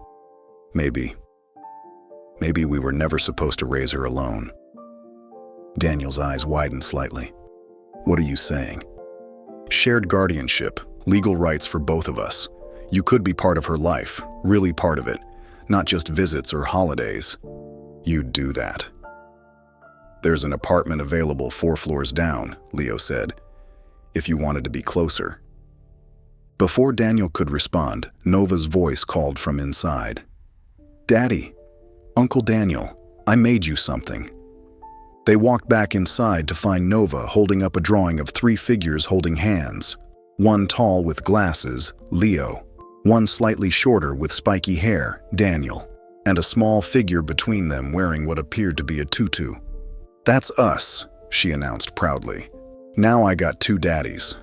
Maybe we were never supposed to raise her alone." Daniel's eyes widened slightly. "What are you saying?" "Shared guardianship, legal rights for both of us. You could be part of her life, really part of it, not just visits or holidays. You'd do that." "There's an apartment available 4 floors down," Leo said, "if you wanted to be closer." Before Daniel could respond, Nova's voice called from inside. "Daddy, Uncle Daniel, I made you something." They walked back inside to find Nova holding up a drawing of 3 figures holding hands. One tall with glasses, Leo. One slightly shorter with spiky hair, Daniel. And a small figure between them wearing what appeared to be a tutu. "That's us," she announced proudly. "Now I got 2 daddies."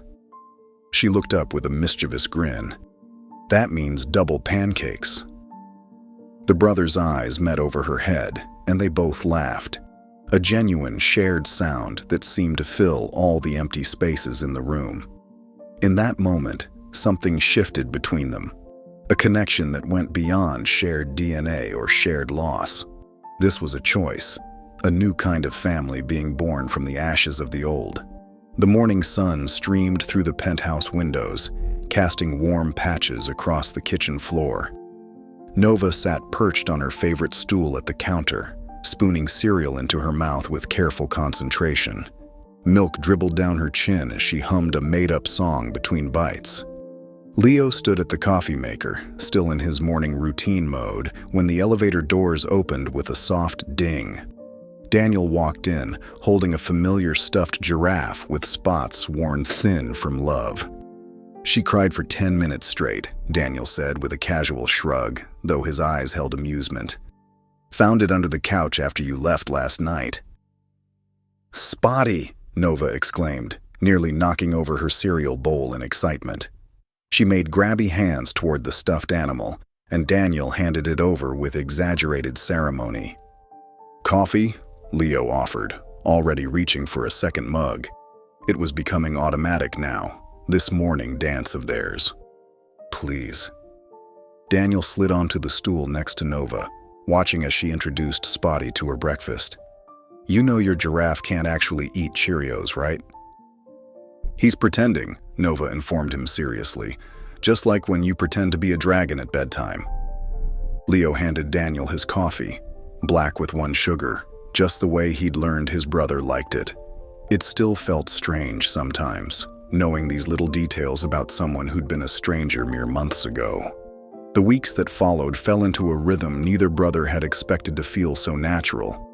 She looked up with a mischievous grin. That means double pancakes. The brothers' eyes met over her head, and they both laughed. A genuine shared sound that seemed to fill all the empty spaces in the room. In that moment, something shifted between them. A connection that went beyond shared DNA or shared loss. This was a choice, a new kind of family being born from the ashes of the old. The morning sun streamed through the penthouse windows, casting warm patches across the kitchen floor. Nova sat perched on her favorite stool at the counter, spooning cereal into her mouth with careful concentration. Milk dribbled down her chin as she hummed a made-up song between bites. Leo stood at the coffee maker, still in his morning routine mode, when the elevator doors opened with a soft ding. Daniel walked in, holding a familiar stuffed giraffe with spots worn thin from love. She cried for 10 minutes straight, Daniel said with a casual shrug, though his eyes held amusement. Found it under the couch after you left last night. Spotty, Nova exclaimed, nearly knocking over her cereal bowl in excitement. She made grabby hands toward the stuffed animal, and Daniel handed it over with exaggerated ceremony. Coffee? Leo offered, already reaching for a second mug. It was becoming automatic now, this morning dance of theirs. Please. Daniel slid onto the stool next to Nova, watching as she introduced Spotty to her breakfast. You know your giraffe can't actually eat Cheerios, right? He's pretending, Nova informed him seriously, just like when you pretend to be a dragon at bedtime. Leo handed Daniel his coffee, black with 1 sugar, just the way he'd learned his brother liked it. It still felt strange sometimes, knowing these little details about someone who'd been a stranger mere months ago. The weeks that followed fell into a rhythm neither brother had expected to feel so natural.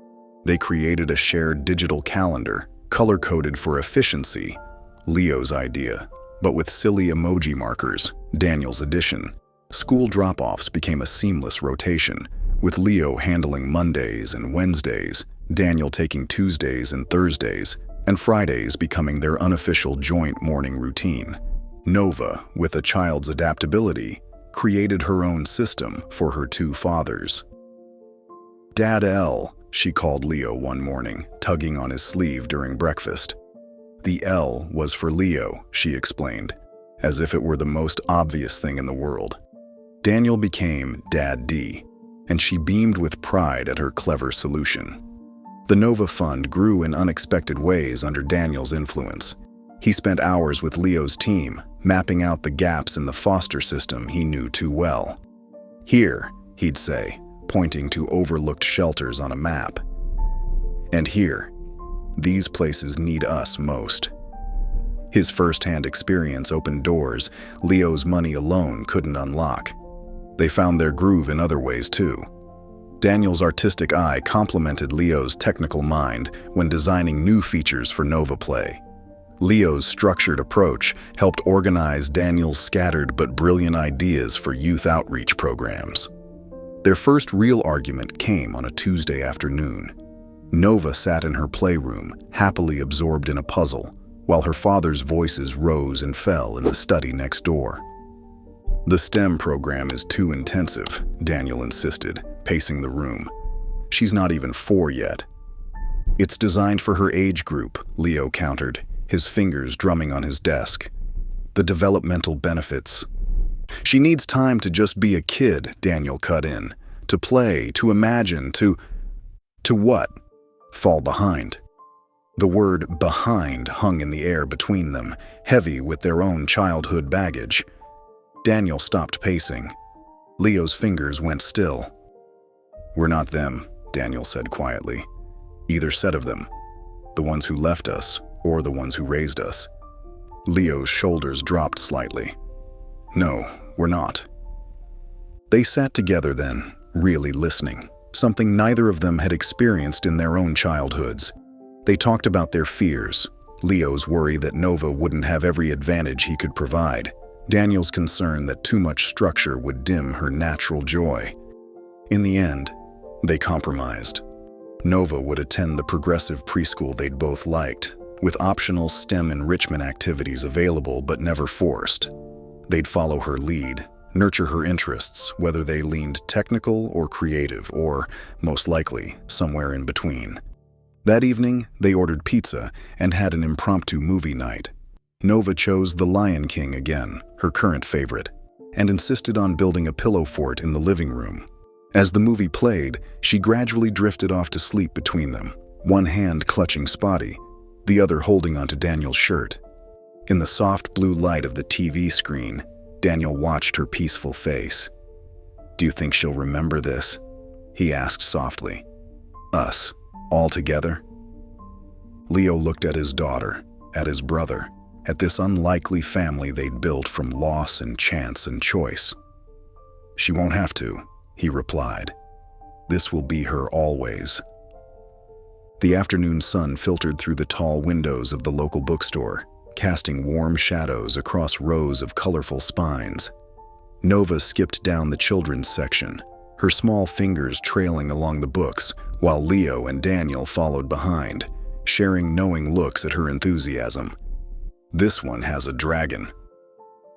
They created a shared digital calendar, color-coded for efficiency, Leo's idea, but with silly emoji markers, Daniel's addition. School drop-offs became a seamless rotation, with Leo handling Mondays and Wednesdays, Daniel taking Tuesdays and Thursdays, and Fridays becoming their unofficial joint morning routine. Nova, with a child's adaptability, created her own system for her 2 fathers. Dad L, she called Leo one morning, tugging on his sleeve during breakfast. The L was for Leo, she explained, as if it were the most obvious thing in the world. Daniel became Dad D, and she beamed with pride at her clever solution. The Nova Fund grew in unexpected ways under Daniel's influence. He spent hours with Leo's team, mapping out the gaps in the foster system he knew too well. Here, he'd say, pointing to overlooked shelters on a map. And here, these places need us most. His first-hand experience opened doors Leo's money alone couldn't unlock. They found their groove in other ways too. Daniel's artistic eye complemented Leo's technical mind when designing new features for Nova Play. Leo's structured approach helped organize Daniel's scattered but brilliant ideas for youth outreach programs. Their first real argument came on a Tuesday afternoon. Nova sat in her playroom, happily absorbed in a puzzle, while her father's voices rose and fell in the study next door. The STEM program is too intensive, Daniel insisted, pacing the room. She's not even 4 yet. It's designed for her age group, Leo countered, his fingers drumming on his desk. The developmental benefits. She needs time to just be a kid, Daniel cut in. To play, to imagine, to what? Fall behind. The word behind hung in the air between them, heavy with their own childhood baggage. Daniel stopped pacing. Leo's fingers went still. We're not them, Daniel said quietly. Either set of them. The ones who left us, or the ones who raised us. Leo's shoulders dropped slightly. No, we're not. They sat together then, really listening, something neither of them had experienced in their own childhoods. They talked about their fears, Leo's worry that Nova wouldn't have every advantage he could provide, Daniel's concern that too much structure would dim her natural joy. In the end, they compromised. Nova would attend the progressive preschool they'd both liked, with optional STEM enrichment activities available but never forced. They'd follow her lead, nurture her interests, whether they leaned technical or creative, or, most likely, somewhere in between. That evening, they ordered pizza and had an impromptu movie night. Nova chose The Lion King again, her current favorite, and insisted on building a pillow fort in the living room. As the movie played, she gradually drifted off to sleep between them, one hand clutching Spotty, the other holding onto Daniel's shirt. In the soft blue light of the TV screen, Daniel watched her peaceful face. "Do you think she'll remember this?" he asked softly. "Us, all together?" Leo looked at his daughter, at his brother, at this unlikely family they'd built from loss and chance and choice. "She won't have to," he replied. "This will be her always." The afternoon sun filtered through the tall windows of the local bookstore, casting warm shadows across rows of colorful spines. Nova skipped down the children's section, her small fingers trailing along the books, while Leo and Daniel followed behind, sharing knowing looks at her enthusiasm. "This one has a dragon."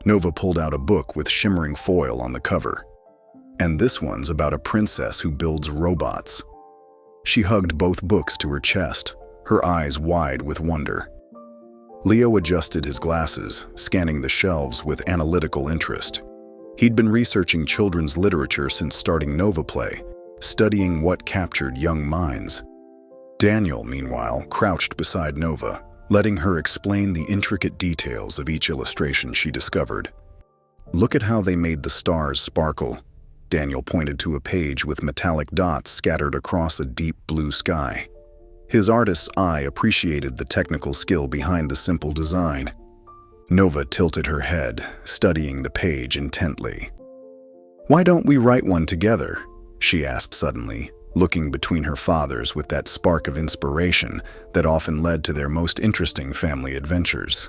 Nova pulled out a book with shimmering foil on the cover. "And this one's about a princess who builds robots." She hugged both books to her chest, her eyes wide with wonder. Leo adjusted his glasses, scanning the shelves with analytical interest. He'd been researching children's literature since starting Nova Play, studying what captured young minds. Daniel, meanwhile, crouched beside Nova, letting her explain the intricate details of each illustration she discovered. "Look at how they made the stars sparkle." Daniel pointed to a page with metallic dots scattered across a deep blue sky. His artist's eye appreciated the technical skill behind the simple design. Nova tilted her head, studying the page intently. "Why don't we write one together?" she asked suddenly, looking between her fathers with that spark of inspiration that often led to their most interesting family adventures.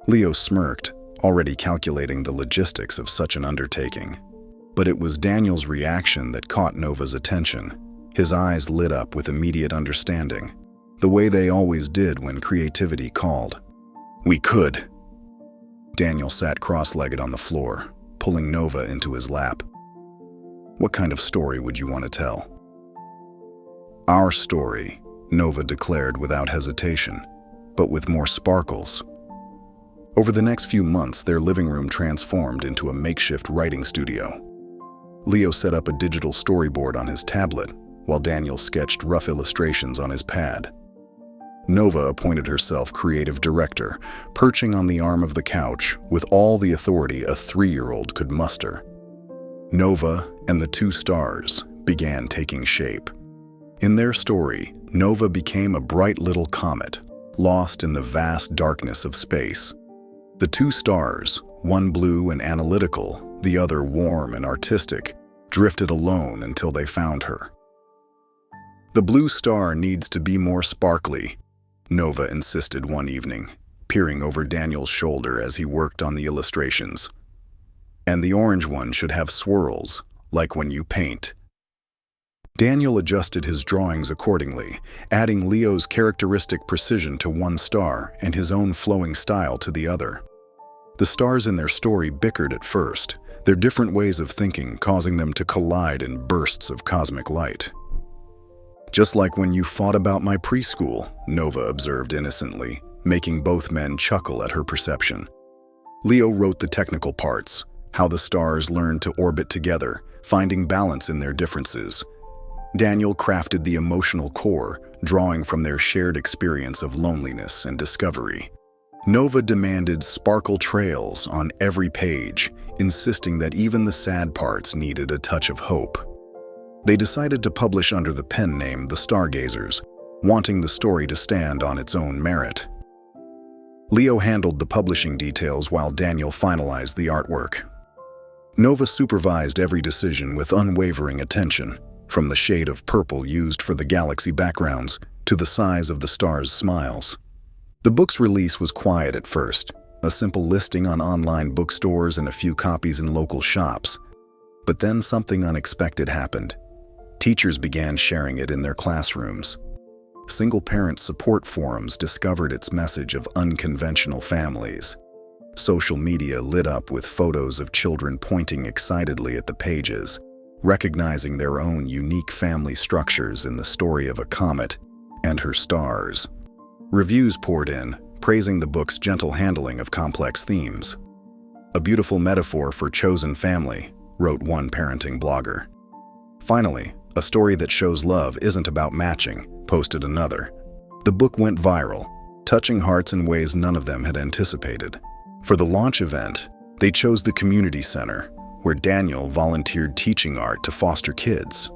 Leo smirked, already calculating the logistics of such an undertaking. But it was Daniel's reaction that caught Nova's attention. His eyes lit up with immediate understanding, the way they always did when creativity called. "We could." Daniel sat cross-legged on the floor, pulling Nova into his lap. "What kind of story would you want to tell?" "Our story," Nova declared without hesitation, but with more sparkles. Over the next few months, their living room transformed into a makeshift writing studio. Leo set up a digital storyboard on his tablet, while Daniel sketched rough illustrations on his pad. Nova appointed herself creative director, perching on the arm of the couch with all the authority a 3-year-old could muster. Nova and the two stars began taking shape. In their story, Nova became a bright little comet, lost in the vast darkness of space. The two stars, one blue and analytical, the other warm and artistic, drifted alone until they found her. "The blue star needs to be more sparkly," Nova insisted one evening, peering over Daniel's shoulder as he worked on the illustrations. "And the orange one should have swirls, like when you paint." Daniel adjusted his drawings accordingly, adding Leo's characteristic precision to one star and his own flowing style to the other. The stars in their story bickered at first, their different ways of thinking causing them to collide in bursts of cosmic light. "Just like when you fought about my preschool," Nova observed innocently, making both men chuckle at her perception. Leo wrote the technical parts, how the stars learned to orbit together, finding balance in their differences. Daniel crafted the emotional core, drawing from their shared experience of loneliness and discovery. Nova demanded sparkle trails on every page, insisting that even the sad parts needed a touch of hope. They decided to publish under the pen name The Stargazers, wanting the story to stand on its own merit. Leo handled the publishing details while Daniel finalized the artwork. Nova supervised every decision with unwavering attention, from the shade of purple used for the galaxy backgrounds to the size of the stars' smiles. The book's release was quiet at first, a simple listing on online bookstores and a few copies in local shops. But then something unexpected happened. Teachers began sharing it in their classrooms. single-parent support forums discovered its message of unconventional families. Social media lit up with photos of children pointing excitedly at the pages, recognizing their own unique family structures in the story of a comet and her stars. Reviews poured in, praising the book's gentle handling of complex themes. "A beautiful metaphor for chosen family," wrote one parenting blogger. "Finally, a story that shows love isn't about matching," posted another. The book went viral, touching hearts in ways none of them had anticipated. For the launch event, they chose the community center, where Daniel volunteered teaching art to foster kids.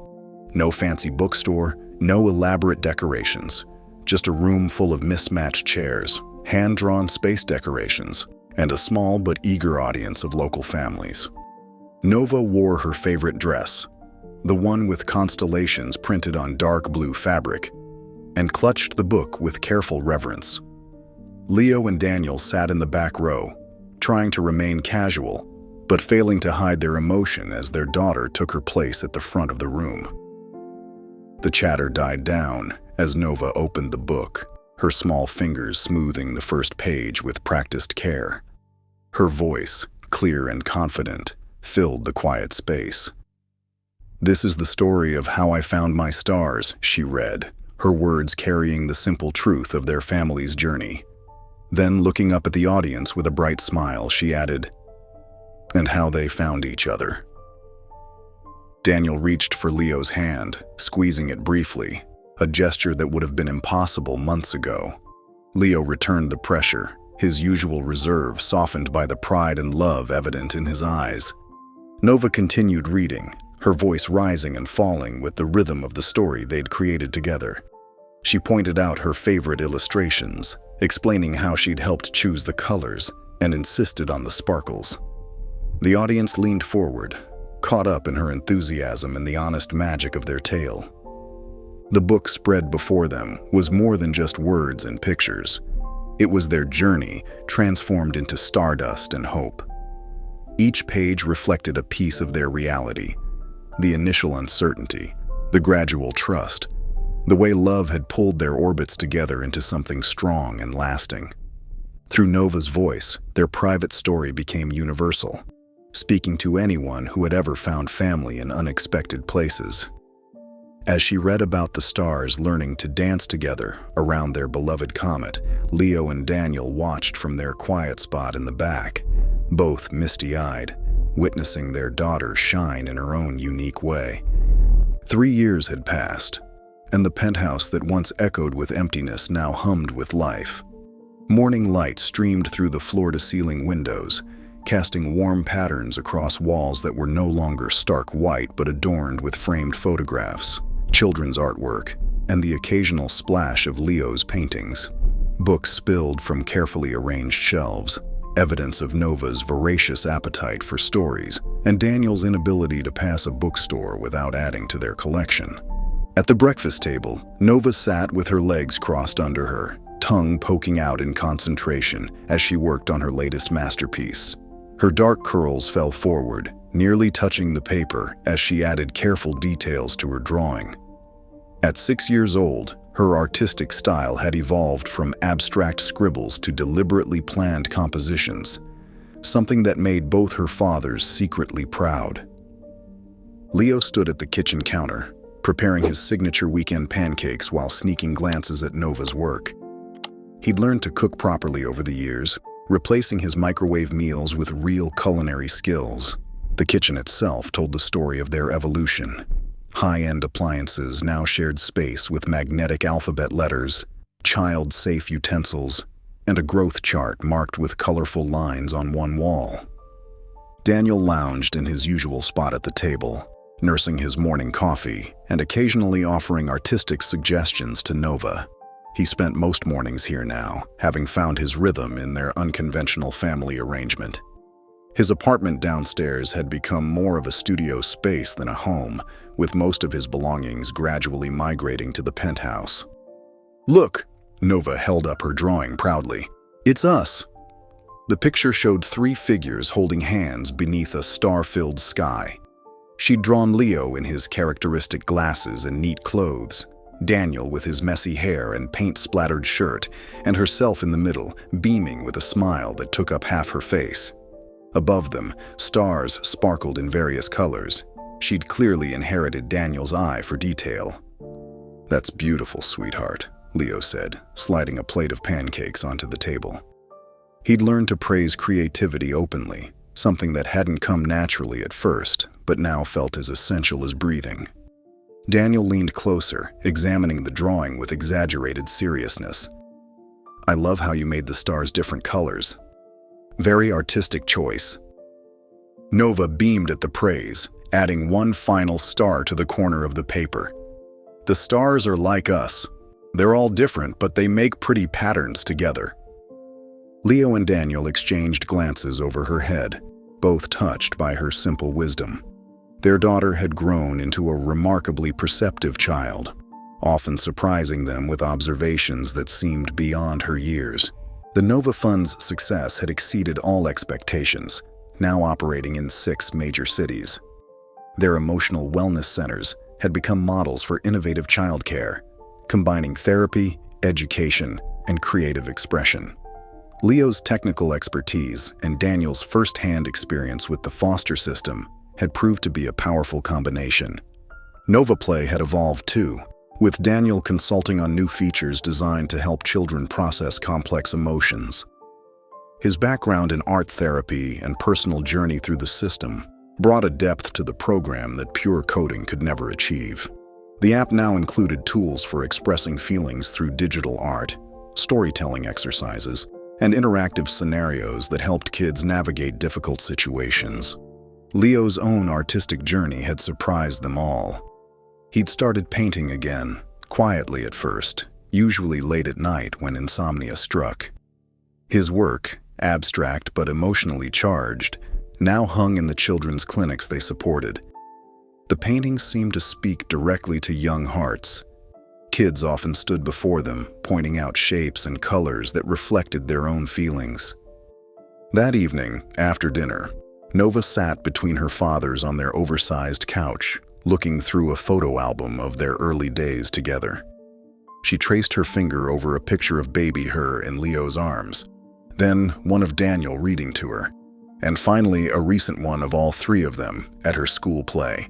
No fancy bookstore, no elaborate decorations, just a room full of mismatched chairs, hand-drawn space decorations, and a small but eager audience of local families. Nova wore her favorite dress, the one with constellations printed on dark blue fabric, and clutched the book with careful reverence. Leo and Daniel sat in the back row, trying to remain casual, but failing to hide their emotion as their daughter took her place at the front of the room. The chatter died down as Nova opened the book, her small fingers smoothing the first page with practiced care. Her voice, clear and confident, filled the quiet space. "This is the story of how I found my stars," she read, her words carrying the simple truth of their family's journey. Then, looking up at the audience with a bright smile, she added, "And how they found each other." Daniel reached for Leo's hand, squeezing it briefly, a gesture that would have been impossible months ago. Leo returned the pressure, his usual reserve softened by the pride and love evident in his eyes. Nova continued reading, her voice rising and falling with the rhythm of the story they'd created together. She pointed out her favorite illustrations, explaining how she'd helped choose the colors, and insisted on the sparkles. The audience leaned forward, caught up in her enthusiasm and the honest magic of their tale. The book spread before them was more than just words and pictures. It was their journey, transformed into stardust and hope. Each page reflected a piece of their reality: the initial uncertainty, the gradual trust, the way love had pulled their orbits together into something strong and lasting. Through Nova's voice, their private story became universal, speaking to anyone who had ever found family in unexpected places. As she read about the stars learning to dance together around their beloved comet, Leo and Daniel watched from their quiet spot in the back, both misty-eyed, witnessing their daughter shine in her own unique way. 3 years had passed, and the penthouse that once echoed with emptiness now hummed with life. Morning light streamed through the floor-to-ceiling windows, casting warm patterns across walls that were no longer stark white but adorned with framed photographs, children's artwork, and the occasional splash of Leo's paintings. Books spilled from carefully arranged shelves, evidence of Nova's voracious appetite for stories and Daniel's inability to pass a bookstore without adding to their collection. At the breakfast table, Nova sat with her legs crossed under her, tongue poking out in concentration as she worked on her latest masterpiece. Her dark curls fell forward, nearly touching the paper as she added careful details to her drawing. At 6 years old, her artistic style had evolved from abstract scribbles to deliberately planned compositions, something that made both her fathers secretly proud. Leo stood at the kitchen counter, preparing his signature weekend pancakes while sneaking glances at Nova's work. He'd learned to cook properly over the years, replacing his microwave meals with real culinary skills. The kitchen itself told the story of their evolution. High-end appliances now shared space with magnetic alphabet letters, child-safe utensils, and a growth chart marked with colorful lines on one wall. Daniel lounged in his usual spot at the table, nursing his morning coffee and occasionally offering artistic suggestions to Nova. He spent most mornings here now, having found his rhythm in their unconventional family arrangement. His apartment downstairs had become more of a studio space than a home, with most of his belongings gradually migrating to the penthouse. "Look!" Nova held up her drawing proudly. "It's us!" The picture showed 3 figures holding hands beneath a star-filled sky. She'd drawn Leo in his characteristic glasses and neat clothes, Daniel with his messy hair and paint-splattered shirt, and herself in the middle, beaming with a smile that took up half her face. Above them, stars sparkled in various colors. She'd clearly inherited Daniel's eye for detail. "That's beautiful, sweetheart," Leo said, sliding a plate of pancakes onto the table. He'd learned to praise creativity openly, something that hadn't come naturally at first, but now felt as essential as breathing. Daniel leaned closer, examining the drawing with exaggerated seriousness. "I love how you made the stars different colors. Very artistic choice." Nova beamed at the praise, adding one final star to the corner of the paper. "The stars are like us. They're all different, but they make pretty patterns together." Leo and Daniel exchanged glances over her head, both touched by her simple wisdom. Their daughter had grown into a remarkably perceptive child, often surprising them with observations that seemed beyond her years. The Nova Fund's success had exceeded all expectations, now operating in 6 major cities. Their emotional wellness centers had become models for innovative childcare, combining therapy, education, and creative expression. Leo's technical expertise and Daniel's first-hand experience with the foster system had proved to be a powerful combination. NovaPlay had evolved too, with Daniel consulting on new features designed to help children process complex emotions. His background in art therapy and personal journey through the system brought a depth to the program that pure coding could never achieve. The app now included tools for expressing feelings through digital art, storytelling exercises, and interactive scenarios that helped kids navigate difficult situations. Leo's own artistic journey had surprised them all. He'd started painting again, quietly at first, usually late at night when insomnia struck. His work, abstract but emotionally charged, now hung in the children's clinics they supported. The paintings seemed to speak directly to young hearts. Kids often stood before them, pointing out shapes and colors that reflected their own feelings. That evening, after dinner, Nova sat between her fathers on their oversized couch, looking through a photo album of their early days together. She traced her finger over a picture of baby her in Leo's arms, then one of Daniel reading to her, and finally a recent one of all 3 of them at her school play.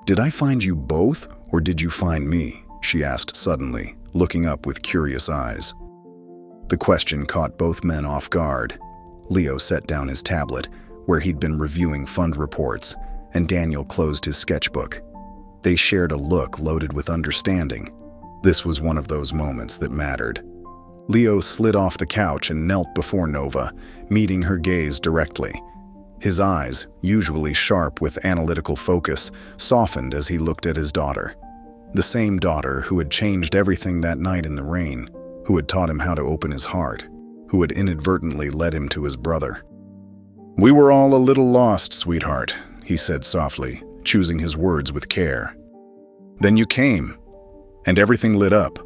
"Did I find you both, or did you find me?" she asked suddenly, looking up with curious eyes. The question caught both men off guard. Leo set down his tablet, where he'd been reviewing fund reports, and Daniel closed his sketchbook. They shared a look loaded with understanding. This was one of those moments that mattered. Leo slid off the couch and knelt before Nova, meeting her gaze directly. His eyes, usually sharp with analytical focus, softened as he looked at his daughter. The same daughter who had changed everything that night in the rain, who had taught him how to open his heart, who had inadvertently led him to his brother. "We were all a little lost, sweetheart," he said softly, choosing his words with care. "Then you came, and everything lit up."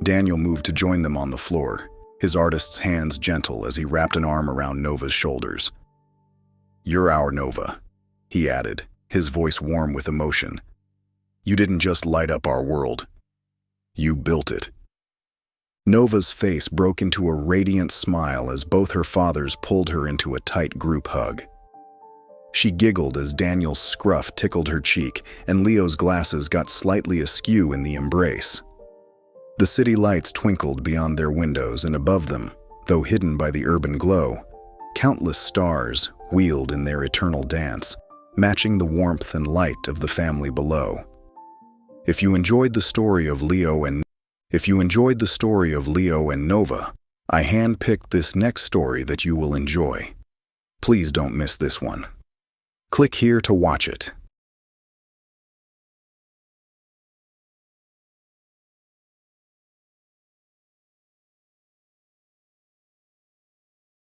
Daniel moved to join them on the floor, his artist's hands gentle as he wrapped an arm around Nova's shoulders. "You're our Nova," he added, his voice warm with emotion. "You didn't just light up our world. You built it." Nova's face broke into a radiant smile as both her fathers pulled her into a tight group hug. She giggled as Daniel's scruff tickled her cheek and Leo's glasses got slightly askew in the embrace. The city lights twinkled beyond their windows, and above them, though hidden by the urban glow, countless stars wheeled in their eternal dance, matching the warmth and light of the family below. If you enjoyed the story of Leo and Nova, I handpicked this next story that you will enjoy. Please don't miss this one. Click here to watch it.